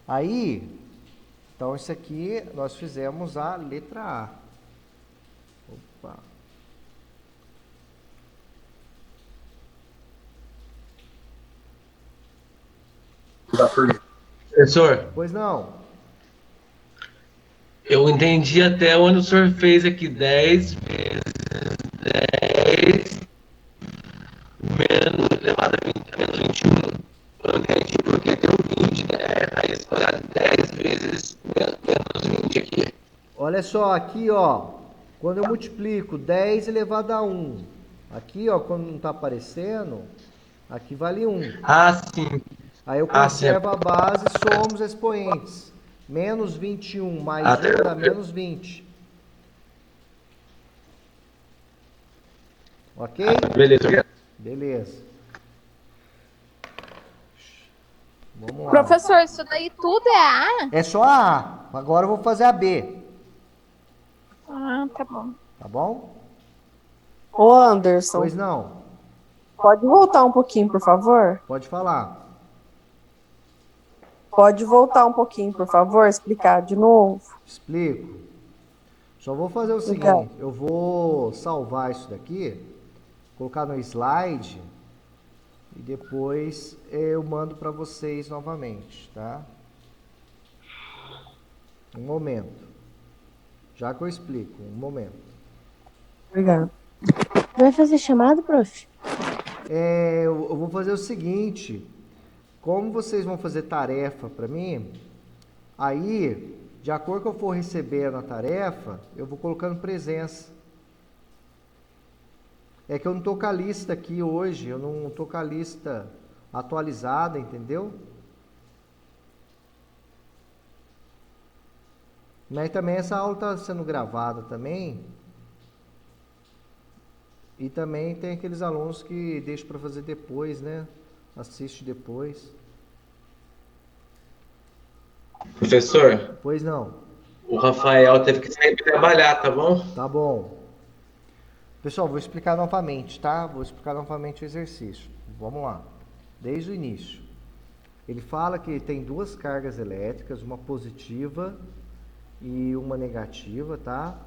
Aí, então, isso aqui nós fizemos a letra A. Opa. Professor, Pois não. eu entendi até onde o senhor fez aqui 10 vezes 10 menos elevado a menos 21. Eu entendi porque deu 20, né? Raiz quadrada de 10 vezes menos 20 aqui. Olha só, aqui, ó, quando eu multiplico 10 elevado a 1, aqui, ó, quando não está aparecendo, aqui vale 1. Ah, sim. Aí eu conservo a base e somo os expoentes. Menos 21 mais 1 dá menos 20. Ok? Beleza. Beleza. Vamos lá. Professor, isso daí tudo é A? É só a A. Agora eu vou fazer a B. Ah, tá bom. Tá bom? Ô, Anderson, Pois não. pode voltar um pouquinho, por favor? Pode falar. Pode voltar um pouquinho, por favor, explicar de novo? Explico. Só vou fazer o seguinte. Legal. Eu vou salvar isso daqui, colocar no slide E depois eu mando para vocês novamente, tá? Um momento. Já que eu explico, um momento. Obrigado. Vai fazer chamada, prof? Eu vou fazer o seguinte, como vocês vão fazer tarefa para mim, aí, de acordo com eu for recebendo a tarefa, eu vou colocando presença. É que eu não tô com a lista aqui hoje, eu não tô com a lista atualizada, entendeu? Mas também essa aula está sendo gravada também. E também tem aqueles alunos que deixam para fazer depois, né? Assiste depois. Professor, Pois não. o Rafael teve que sair para trabalhar, tá bom? Tá bom. Pessoal, vou explicar novamente, tá? Vou explicar novamente o exercício. Vamos lá. Desde o início. Ele fala que tem duas cargas elétricas, uma positiva e uma negativa, tá?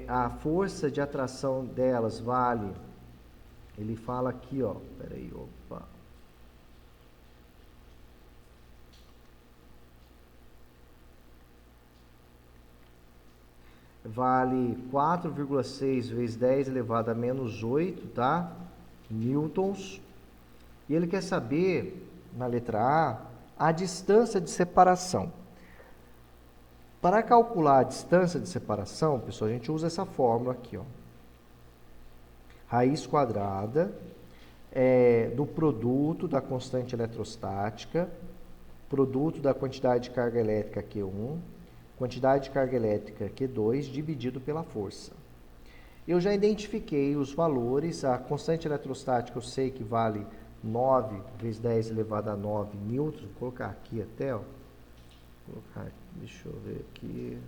A força de atração delas vale... Ele fala aqui, ó. Peraí, opa. Vale 4,6 vezes 10 elevado a menos 8, tá? Newtons. E ele quer saber, na letra A distância de separação. Para calcular a distância de separação, pessoal, a gente usa essa fórmula aqui, ó. Raiz quadrada do produto da constante eletrostática, produto da quantidade de carga elétrica Q1, quantidade de carga elétrica Q2 dividido pela força. Eu já identifiquei os valores, a constante eletrostática eu sei que vale 9 vezes 10 elevado a 9 newtons, vou colocar aqui até, ó. Vou colocar, deixa eu ver aqui,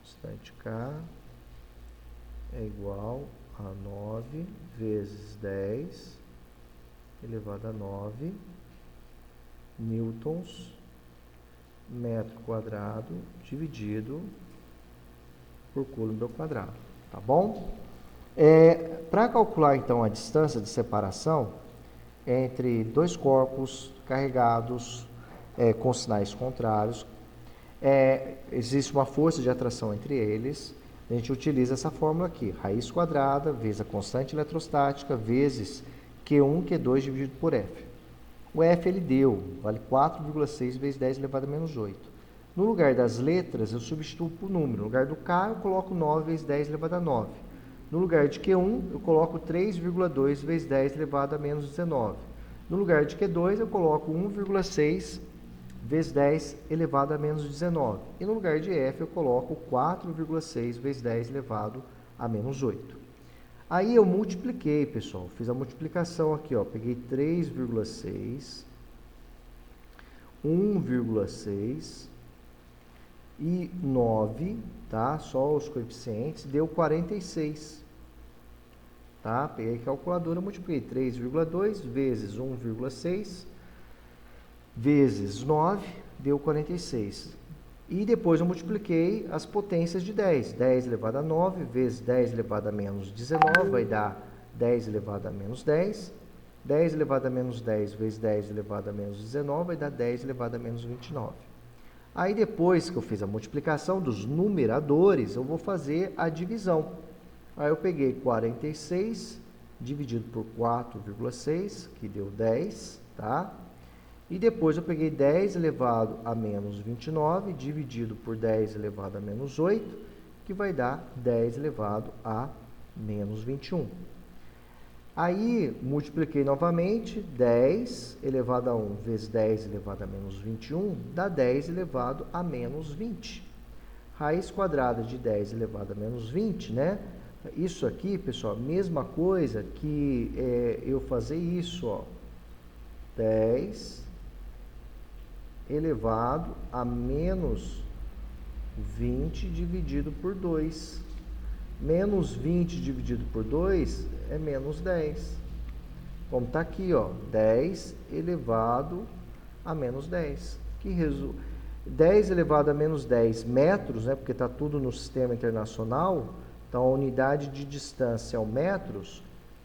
constante K é igual a 9 vezes 10 elevado a 9 newtons metro quadrado dividido por coulomb ao quadrado, tá bom? Para calcular então a distância de separação entre dois corpos carregados com sinais contrários, existe uma força de atração entre eles. A gente utiliza essa fórmula aqui, raiz quadrada vezes a constante eletrostática vezes Q1, Q2 dividido por F. O F ele deu, vale 4,6 vezes 10 elevado a menos 8. No lugar das letras, eu substituo por número. No lugar do K, eu coloco 9 vezes 10 elevado a 9. No lugar de Q1, eu coloco 3,2 vezes 10 elevado a menos 19. No lugar de Q2, eu coloco 1,6 vezes 10 elevado a menos 19. E no lugar de F, eu coloco 4,6 vezes 10 elevado a menos 8. Aí eu multipliquei, pessoal. Fiz a multiplicação aqui, ó. Peguei 3,6, 1,6 e 9, tá? Só os coeficientes, deu 46. Tá? Peguei a calculadora, multipliquei 3,2 vezes 1,6 vezes 9, deu 46. E depois eu multipliquei as potências de 10. 10 elevado a 9 vezes 10 elevado a menos 19 vai dar 10 elevado a menos 10. 10 elevado a menos 10 vezes 10 elevado a menos 19 vai dar 10 elevado a menos 29. Aí depois que eu fiz a multiplicação dos numeradores, eu vou fazer a divisão. Aí eu peguei 46 dividido por 4,6, que deu 10, tá? E depois eu peguei 10 elevado a menos 29, dividido por 10 elevado a menos 8, que vai dar 10 elevado a menos 21. Aí, multipliquei novamente, 10 elevado a 1 vezes 10 elevado a menos 21, dá 10 elevado a menos 20. Raiz quadrada de 10 elevado a menos 20, né? Isso aqui, pessoal, mesma coisa que eu fazer isso, ó. 10 elevado a menos 20 dividido por 2. Menos 20 dividido por 2 é menos 10. Como está aqui, ó, 10 elevado a menos 10. 10 elevado a menos 10 metros, né, porque está tudo no sistema internacional, então a unidade de distância é o metros.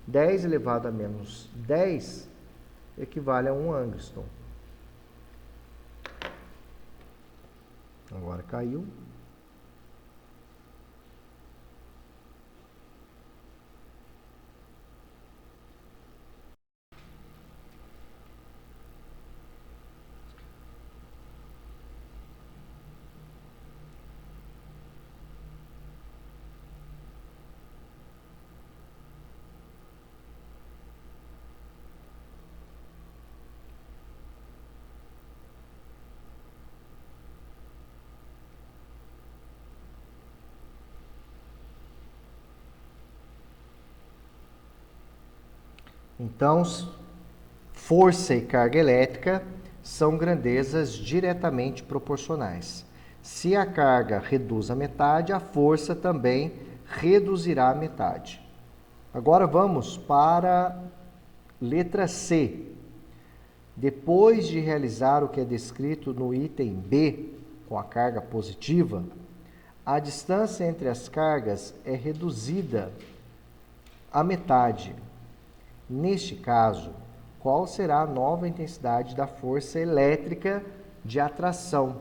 10 elevado a menos 10 equivale a 1 angstrom. Agora caiu. Então, força e carga elétrica são grandezas diretamente proporcionais. Se a carga reduz a metade, a força também reduzirá a metade. Agora vamos para letra C. Depois de realizar o que é descrito no item B, com a carga positiva, a distância entre as cargas é reduzida à metade. Neste caso, qual será a nova intensidade da força elétrica de atração?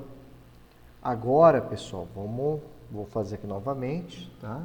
Agora, pessoal, vou fazer aqui novamente, tá?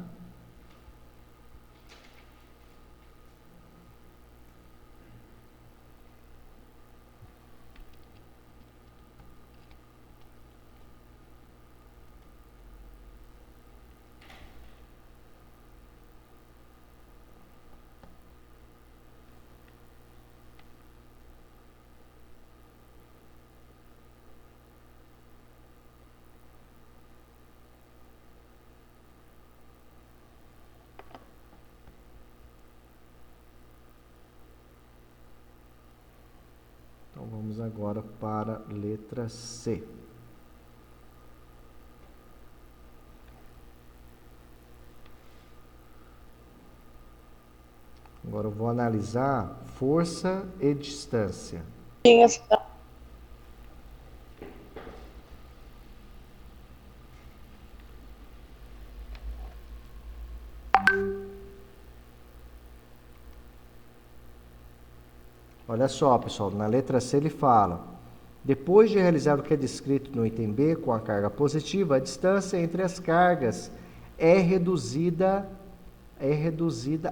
Então, vamos agora para a letra C. Agora eu vou analisar força e distância. Olha só, pessoal, na letra C ele fala: depois de realizar o que é descrito no item B com a carga positiva, a distância entre as cargas é reduzida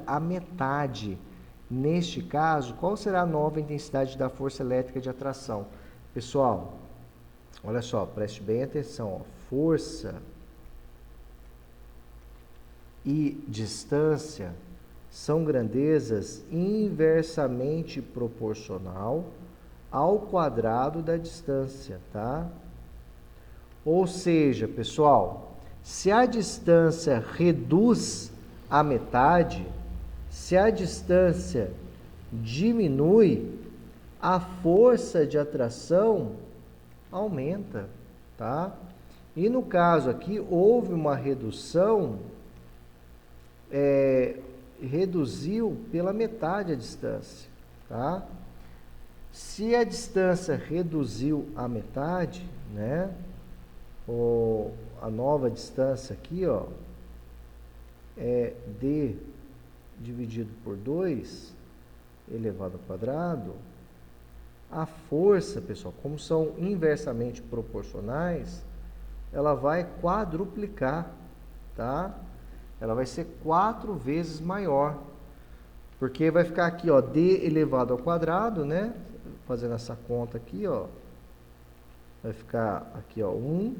à metade. Neste caso, qual será a nova intensidade da força elétrica de atração? Pessoal, olha só, preste bem atenção. Ó. Força e distância são grandezas inversamente proporcional ao quadrado da distância, tá? Ou seja, pessoal, se a distância reduz a metade, se a distância diminui, a força de atração aumenta, tá? E no caso aqui, houve uma redução, reduziu pela metade a distância, tá? Se a distância reduziu a metade, né? A nova distância aqui, ó, é D dividido por 2 elevado ao quadrado. A força, pessoal, como são inversamente proporcionais, ela vai quadruplicar, tá? Ela vai ser 4 vezes maior, porque vai ficar aqui, ó, D elevado ao quadrado, né? Fazendo essa conta aqui, ó, vai ficar aqui, ó, 1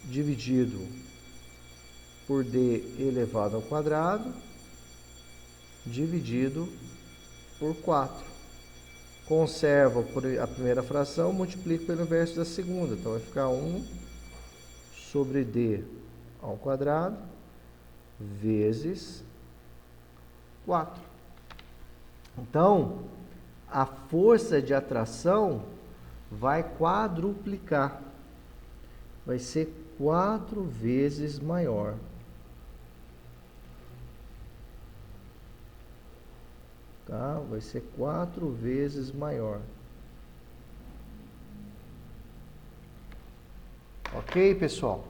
dividido por D elevado ao quadrado, dividido por 4. Conservo a primeira fração, multiplico pelo inverso da segunda. Então, vai ficar 1 sobre D ao quadrado vezes 4. Então, a força de atração vai quadruplicar. Vai ser 4 vezes maior. Tá? Vai ser 4 vezes maior. Ok, pessoal?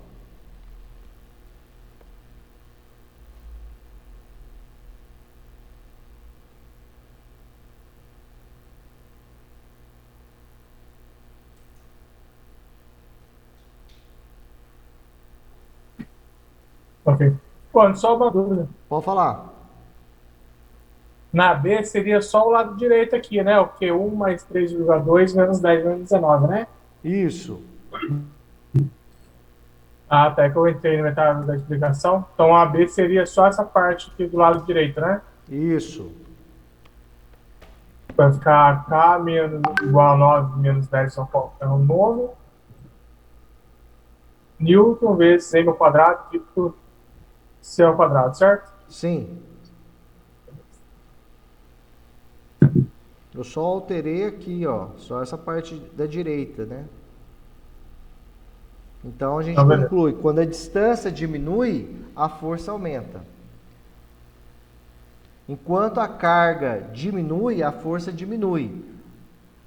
Ok. Pô, só uma dúvida. Pode falar. Na B seria só o lado direito aqui, né? O Q1 mais 3,2 menos 10 menos 19, né? Isso. Ah, até que eu entrei na metade da explicação. Então a B seria só essa parte aqui do lado direito, né? Isso. Vai ficar K menos, igual a 9 menos 10 só falta um novo. Newton vezes M ao quadrado dividido C ao quadrado, certo? Sim. Eu só alterei aqui, ó, só essa parte da direita, né? Então a gente Tá, beleza. conclui, quando a distância diminui, a força aumenta. Enquanto a carga diminui, a força diminui.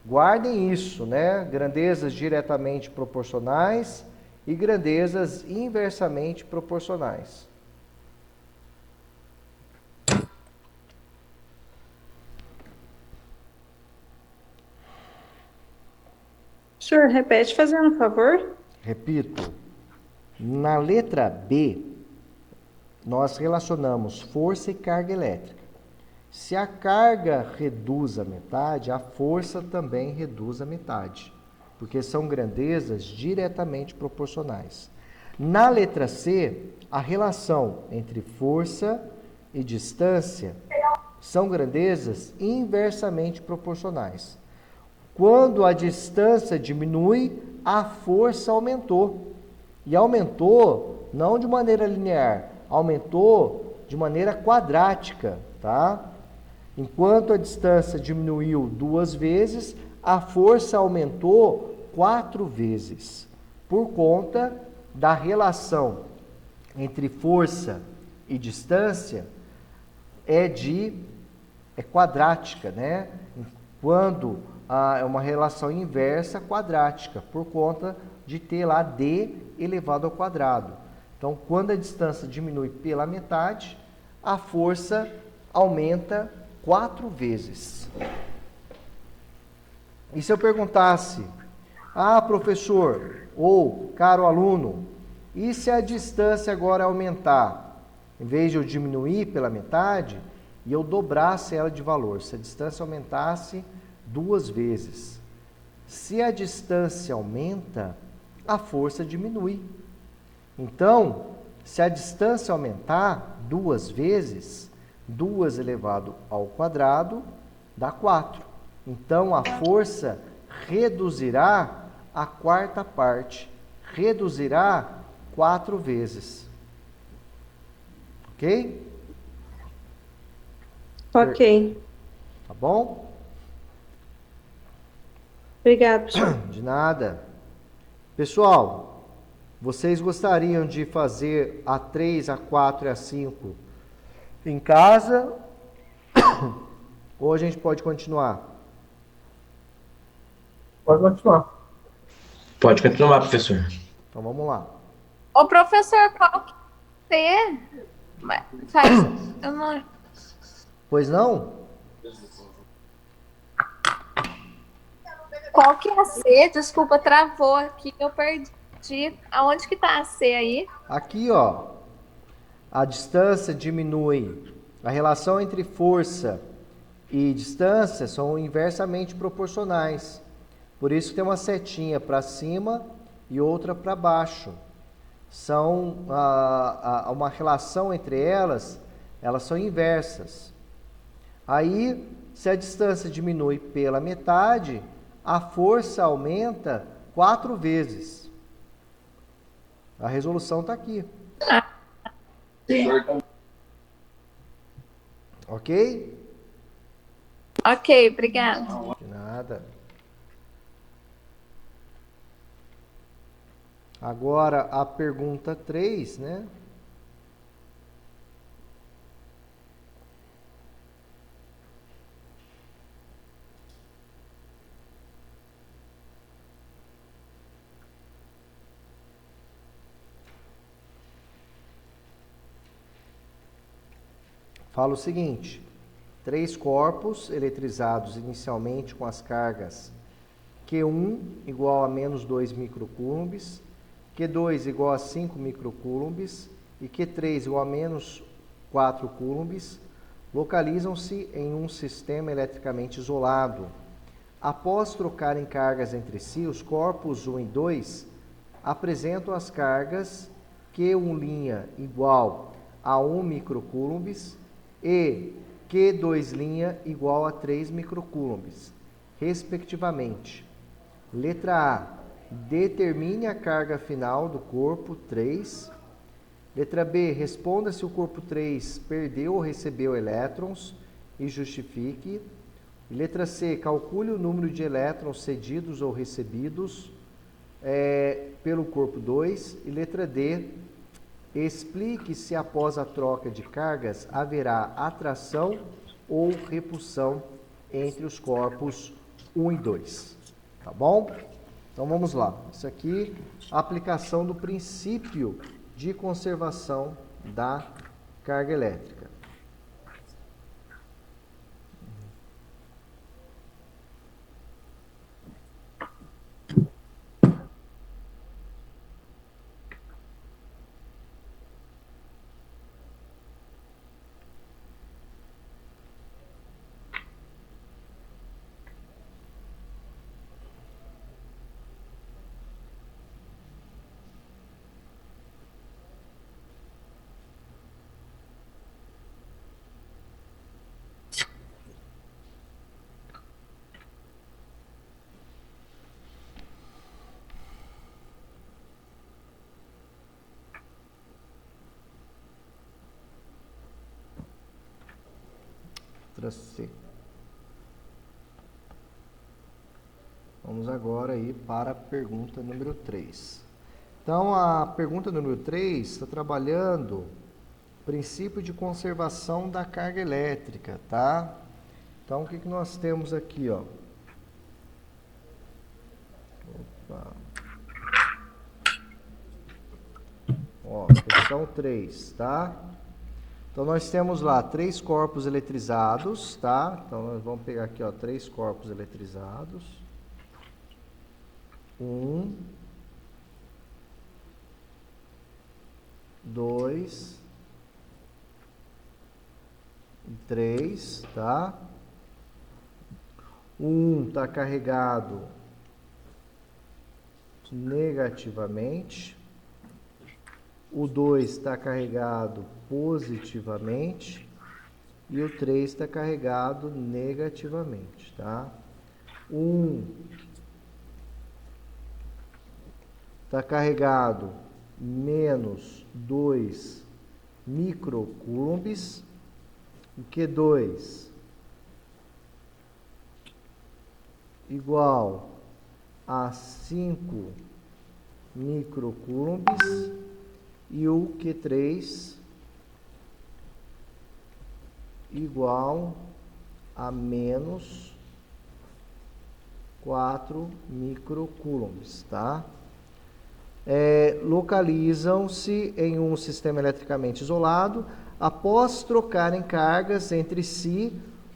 Guardem isso, né? Grandezas diretamente proporcionais e grandezas inversamente proporcionais. Senhor, repete fazendo um favor. Repito, na letra B, nós relacionamos força e carga elétrica. Se a carga reduz a metade, a força também reduz a metade, porque são grandezas diretamente proporcionais. Na letra C, a relação entre força e distância são grandezas inversamente proporcionais. Quando a distância diminui, a força aumentou. E aumentou não de maneira linear, aumentou de maneira quadrática, tá? Enquanto a distância diminuiu 2 vezes, a força aumentou 4 vezes, por conta da relação entre força e distância é quadrática, né? Quando é uma relação inversa quadrática, por conta de ter lá d elevado ao quadrado. Então, quando a distância diminui pela metade, a força aumenta 4 vezes. E se eu perguntasse, professor, ou caro aluno, e se a distância agora aumentar? Em vez de eu diminuir pela metade, e eu dobrasse ela de valor, se a distância aumentasse 2 vezes. Se a distância aumenta, a força diminui. Então, se a distância aumentar 2 vezes, 2 elevado ao quadrado dá 4. Então, a força reduzirá a quarta parte, reduzirá 4 vezes. Ok? Ok. Tá bom? Obrigado, senhor. De nada. Pessoal, vocês gostariam de fazer a 3, a 4 e a 5 em casa? Ou a gente pode continuar? Pode continuar. Pode continuar, professor. Então vamos lá. Ô, professor, qual que é? Faz, eu não... Pois não? Qual que é a C? Desculpa, travou aqui, eu perdi. Aonde que tá a C aí? Aqui, ó. A distância diminui. A relação entre força e distância são inversamente proporcionais. Por isso tem uma setinha para cima e outra para baixo. São uma relação entre elas são inversas. Aí, se a distância diminui pela metade, a força aumenta 4 vezes. A resolução está aqui. Ok? Ok, obrigado. De nada. Agora a pergunta 3, né? Fala o seguinte: 3 corpos eletrizados inicialmente com as cargas Q1 igual a menos 2 microcoulombs, Q2 igual a 5 microcoulombs e Q3 igual a menos 4 coulombs localizam-se em um sistema eletricamente isolado. Após trocarem cargas entre si, os corpos 1 e 2 apresentam as cargas Q1' igual a 1 microcoulombs e Q2' igual a 3 microcoulombs, respectivamente. Letra A. Determine a carga final do corpo 3. Letra B. Responda se o corpo 3 perdeu ou recebeu elétrons e justifique. Letra C. Calcule o número de elétrons cedidos ou recebidos pelo corpo 2. E letra D. Explique se após a troca de cargas haverá atração ou repulsão entre os corpos 1 e 2. Tá bom? Então vamos lá. Isso aqui, a aplicação do princípio de conservação da carga elétrica. Letra C. Vamos agora aí para a pergunta número 3. Então, a pergunta número 3 está trabalhando o princípio de conservação da carga elétrica, tá? Então, o que nós temos aqui, ó? Opa. Ó, questão 3, tá? Então, nós temos lá 3 corpos eletrizados, tá? Então, nós vamos pegar aqui, ó, 3 corpos eletrizados. 1, 2 e 3, tá? O 1 está carregado negativamente. O 2 está carregado positivamente e o 3 está carregado negativamente, tá? O 1 está carregado menos 2 microcoulombs, o Q2 igual a 5 microcoulombs e o Q3 igual a menos 4 microcoulombs, tá? Localizam-se em um sistema eletricamente isolado. Após trocarem cargas entre si,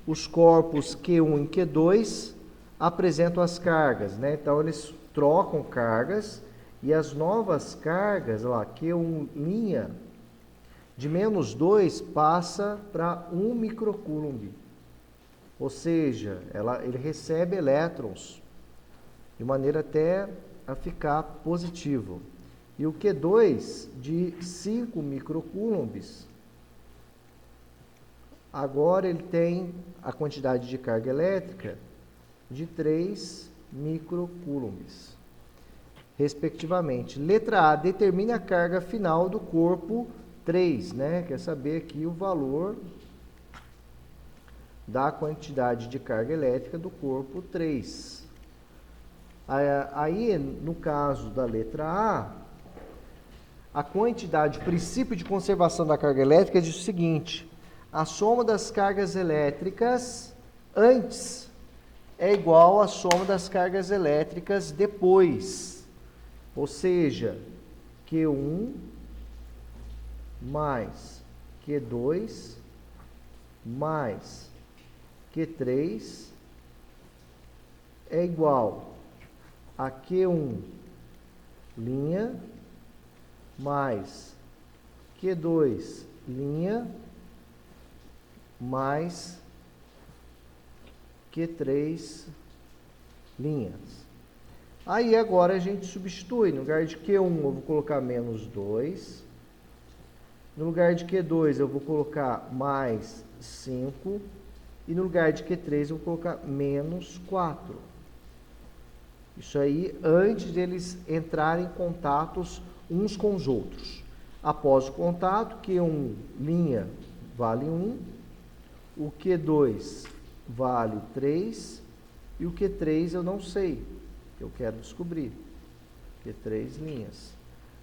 os corpos Q1 e Q2 apresentam as cargas, né? Então, eles trocam cargas e as novas cargas, lá, Q1' de menos 2 passa para 1 microcoulomb. Ou seja, ele recebe elétrons de maneira até a ficar positivo. E o Q2 de 5 microcoulombs, agora ele tem a quantidade de carga elétrica de 3 microcoulombs, respectivamente. Letra A, determine a carga final do corpo 3, né? Quer saber aqui o valor da quantidade de carga elétrica do corpo 3. Aí, no caso da letra A quantidade, o princípio de conservação da carga elétrica diz o seguinte: a soma das cargas elétricas antes é igual à soma das cargas elétricas depois. Ou seja, Q1 mais Q2 mais Q3 é igual a Q1' mais Q2 linha mais Q3 linhas. Aí agora a gente substitui. No lugar de Q1 eu vou colocar menos 2. No lugar de Q2 eu vou colocar mais 5. E no lugar de Q3 eu vou colocar menos 4. Isso aí antes deles entrarem em contatos uns com os outros. Após o contato, Q1 linha vale 1, o Q2 vale 3 e o Q3 eu não sei, eu quero descobrir. Q3 linhas.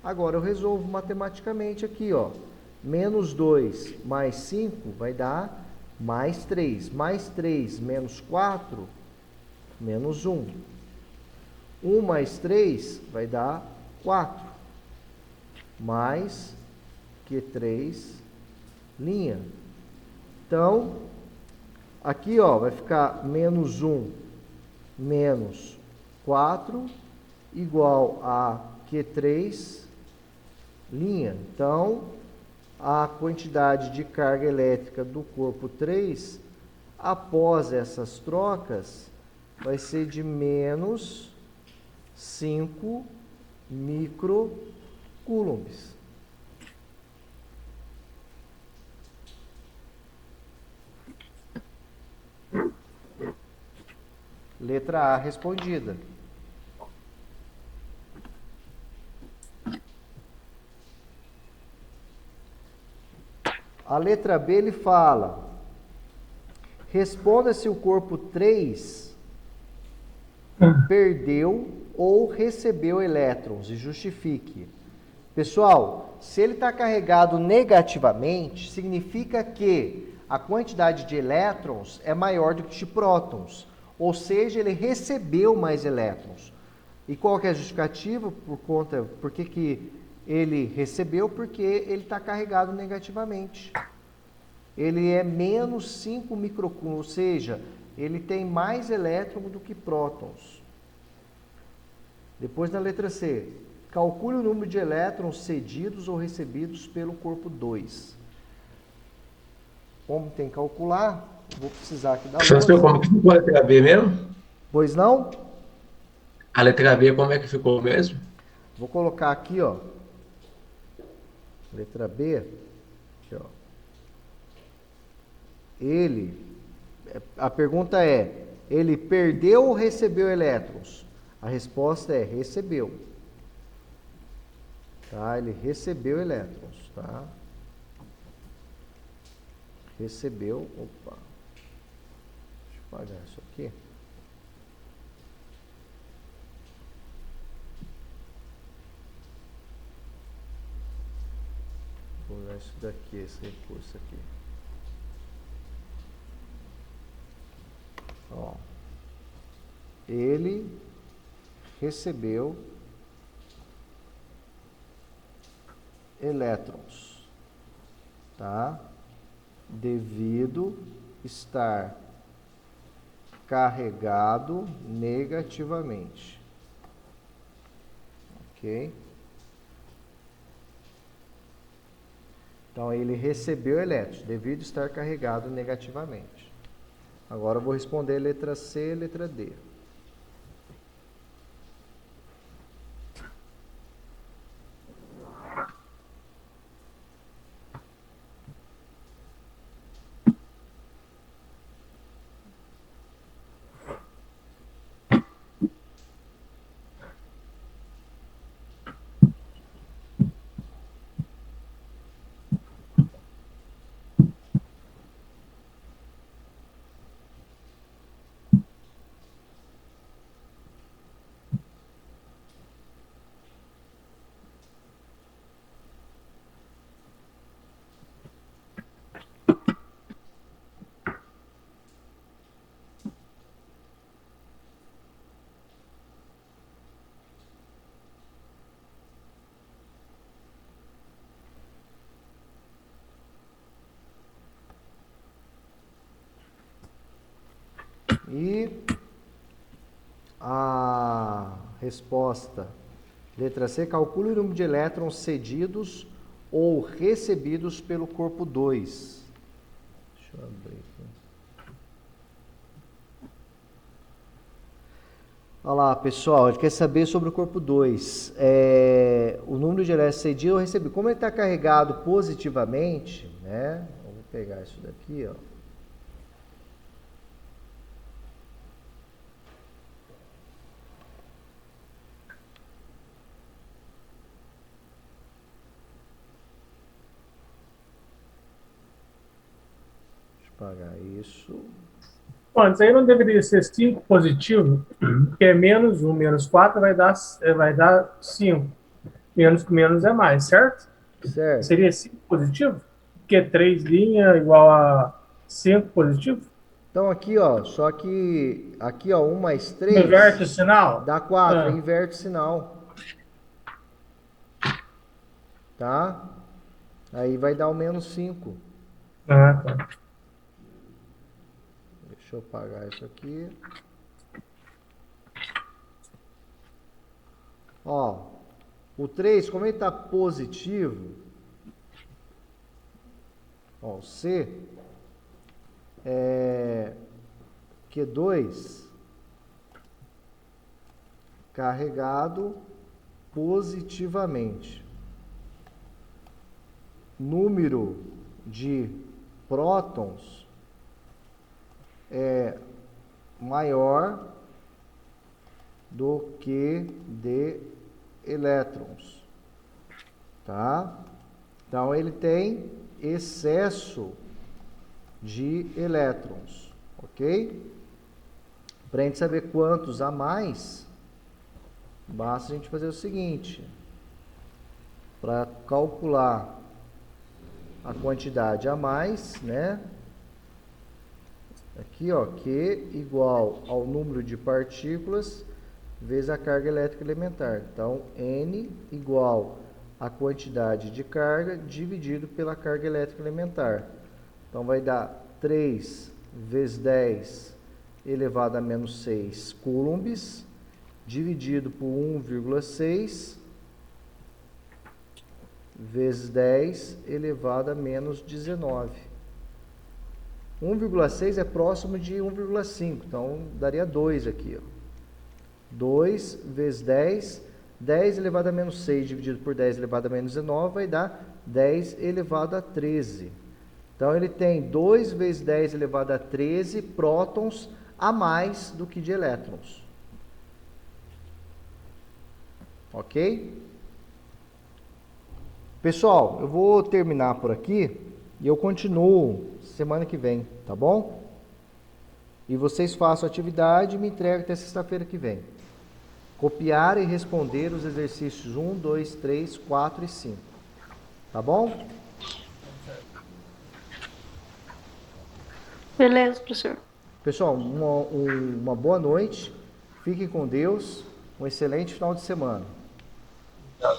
Agora eu resolvo matematicamente aqui, ó. Menos 2 mais 5 vai dar mais 3. Mais 3 menos 4, menos 1. 1 mais 3 vai dar 4. Mais Q3 linha. Então, aqui ó, vai ficar menos 1 menos 4 igual a Q3 linha. Então, a quantidade de carga elétrica do corpo 3, após essas trocas, vai ser de menos 5 microcoulombs. Letra A respondida. A letra B ele fala: responda se o corpo 3 perdeu ou recebeu elétrons e justifique. Pessoal, se ele está carregado negativamente, significa que a quantidade de elétrons é maior do que de prótons, ou seja, ele recebeu mais elétrons. E qual que é a justificativa? Por que ele recebeu? Porque ele está carregado negativamente. Ele é menos 5 microcoulombs, ou seja, ele tem mais elétrons do que prótons. Depois na letra C, calcule o número de elétrons cedidos ou recebidos pelo corpo 2. Como tem que calcular, vou precisar aqui da Professor, como que ficou a letra B mesmo? Pois não? A letra B, como é que ficou mesmo? Vou colocar aqui, ó. Letra B. Aqui, ó. A pergunta é: ele perdeu ou recebeu elétrons? A resposta é: recebeu. Tá? Ele recebeu elétrons, tá? Recebeu. Opa. Deixa eu apagar isso aqui. Vou usar isso daqui, esse recurso aqui. Ó. Ele recebeu elétrons, tá? Devido estar carregado negativamente. Ok? Então, ele recebeu elétrons, devido estar carregado negativamente. Agora, eu vou responder letra C e letra D. E a resposta, letra C, calcule o número de elétrons cedidos ou recebidos pelo corpo 2. Deixa eu abrir aqui. Olha lá, pessoal, a gente quer saber sobre o corpo 2. O número de elétrons cedido ou recebido. Como ele está carregado positivamente, né? Eu vou pegar isso daqui, ó. Pagar isso. Bom, isso aí não deveria ser 5 positivo, porque é menos 1 menos 4 vai dar 5. Menos com menos é mais, certo? Certo. Seria 5 positivo? Porque 3 linhas igual a 5 positivo? Então aqui, ó, só que aqui, ó, 1 mais 3 Inverte o sinal? dá 4, inverte o sinal. Tá? Aí vai dar o menos 5. Ah, tá. Deixa eu apagar isso aqui. Ó, o 3, como ele está positivo, ó, o C, Q2, carregado positivamente. Número de prótons é maior do que de elétrons, tá? Então ele tem excesso de elétrons, ok? Para a gente saber quantos a mais, basta a gente fazer o seguinte: para calcular a quantidade a mais, né? Aqui, ó, Q igual ao número de partículas vezes a carga elétrica elementar. Então, N igual a quantidade de carga dividido pela carga elétrica elementar. Então, vai dar 3 vezes 10 elevado a menos 6 coulombs, dividido por 1,6 vezes 10 elevado a menos 19. 1,6 é próximo de 1,5, então daria 2 aqui, ó. 2 vezes 10, 10 elevado a menos 6 dividido por 10 elevado a menos 19 vai dar 10 elevado a 13. Então ele tem 2 vezes 10 elevado a 13 prótons a mais do que de elétrons. Ok? Pessoal, eu vou terminar por aqui e eu continuo semana que vem, tá bom? E vocês façam a atividade e me entregam até sexta-feira que vem. Copiar e responder os exercícios 1, 2, 3, 4 e 5. Tá bom? Beleza, professor. Pessoal, uma boa noite. Fiquem com Deus. Um excelente final de semana.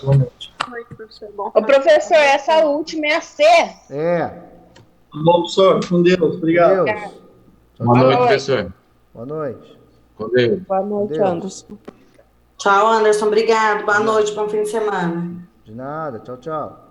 Boa noite. Boa noite, professor. Bom. Ô, professor, essa última é a C. Bom, professor, com Deus. Obrigado. Deus. Boa noite, professor. Boa noite. Com Deus. Boa noite, Deus. Anderson. Tchau, Anderson. Obrigado. Boa noite. Bom fim de semana. De nada. Tchau, tchau.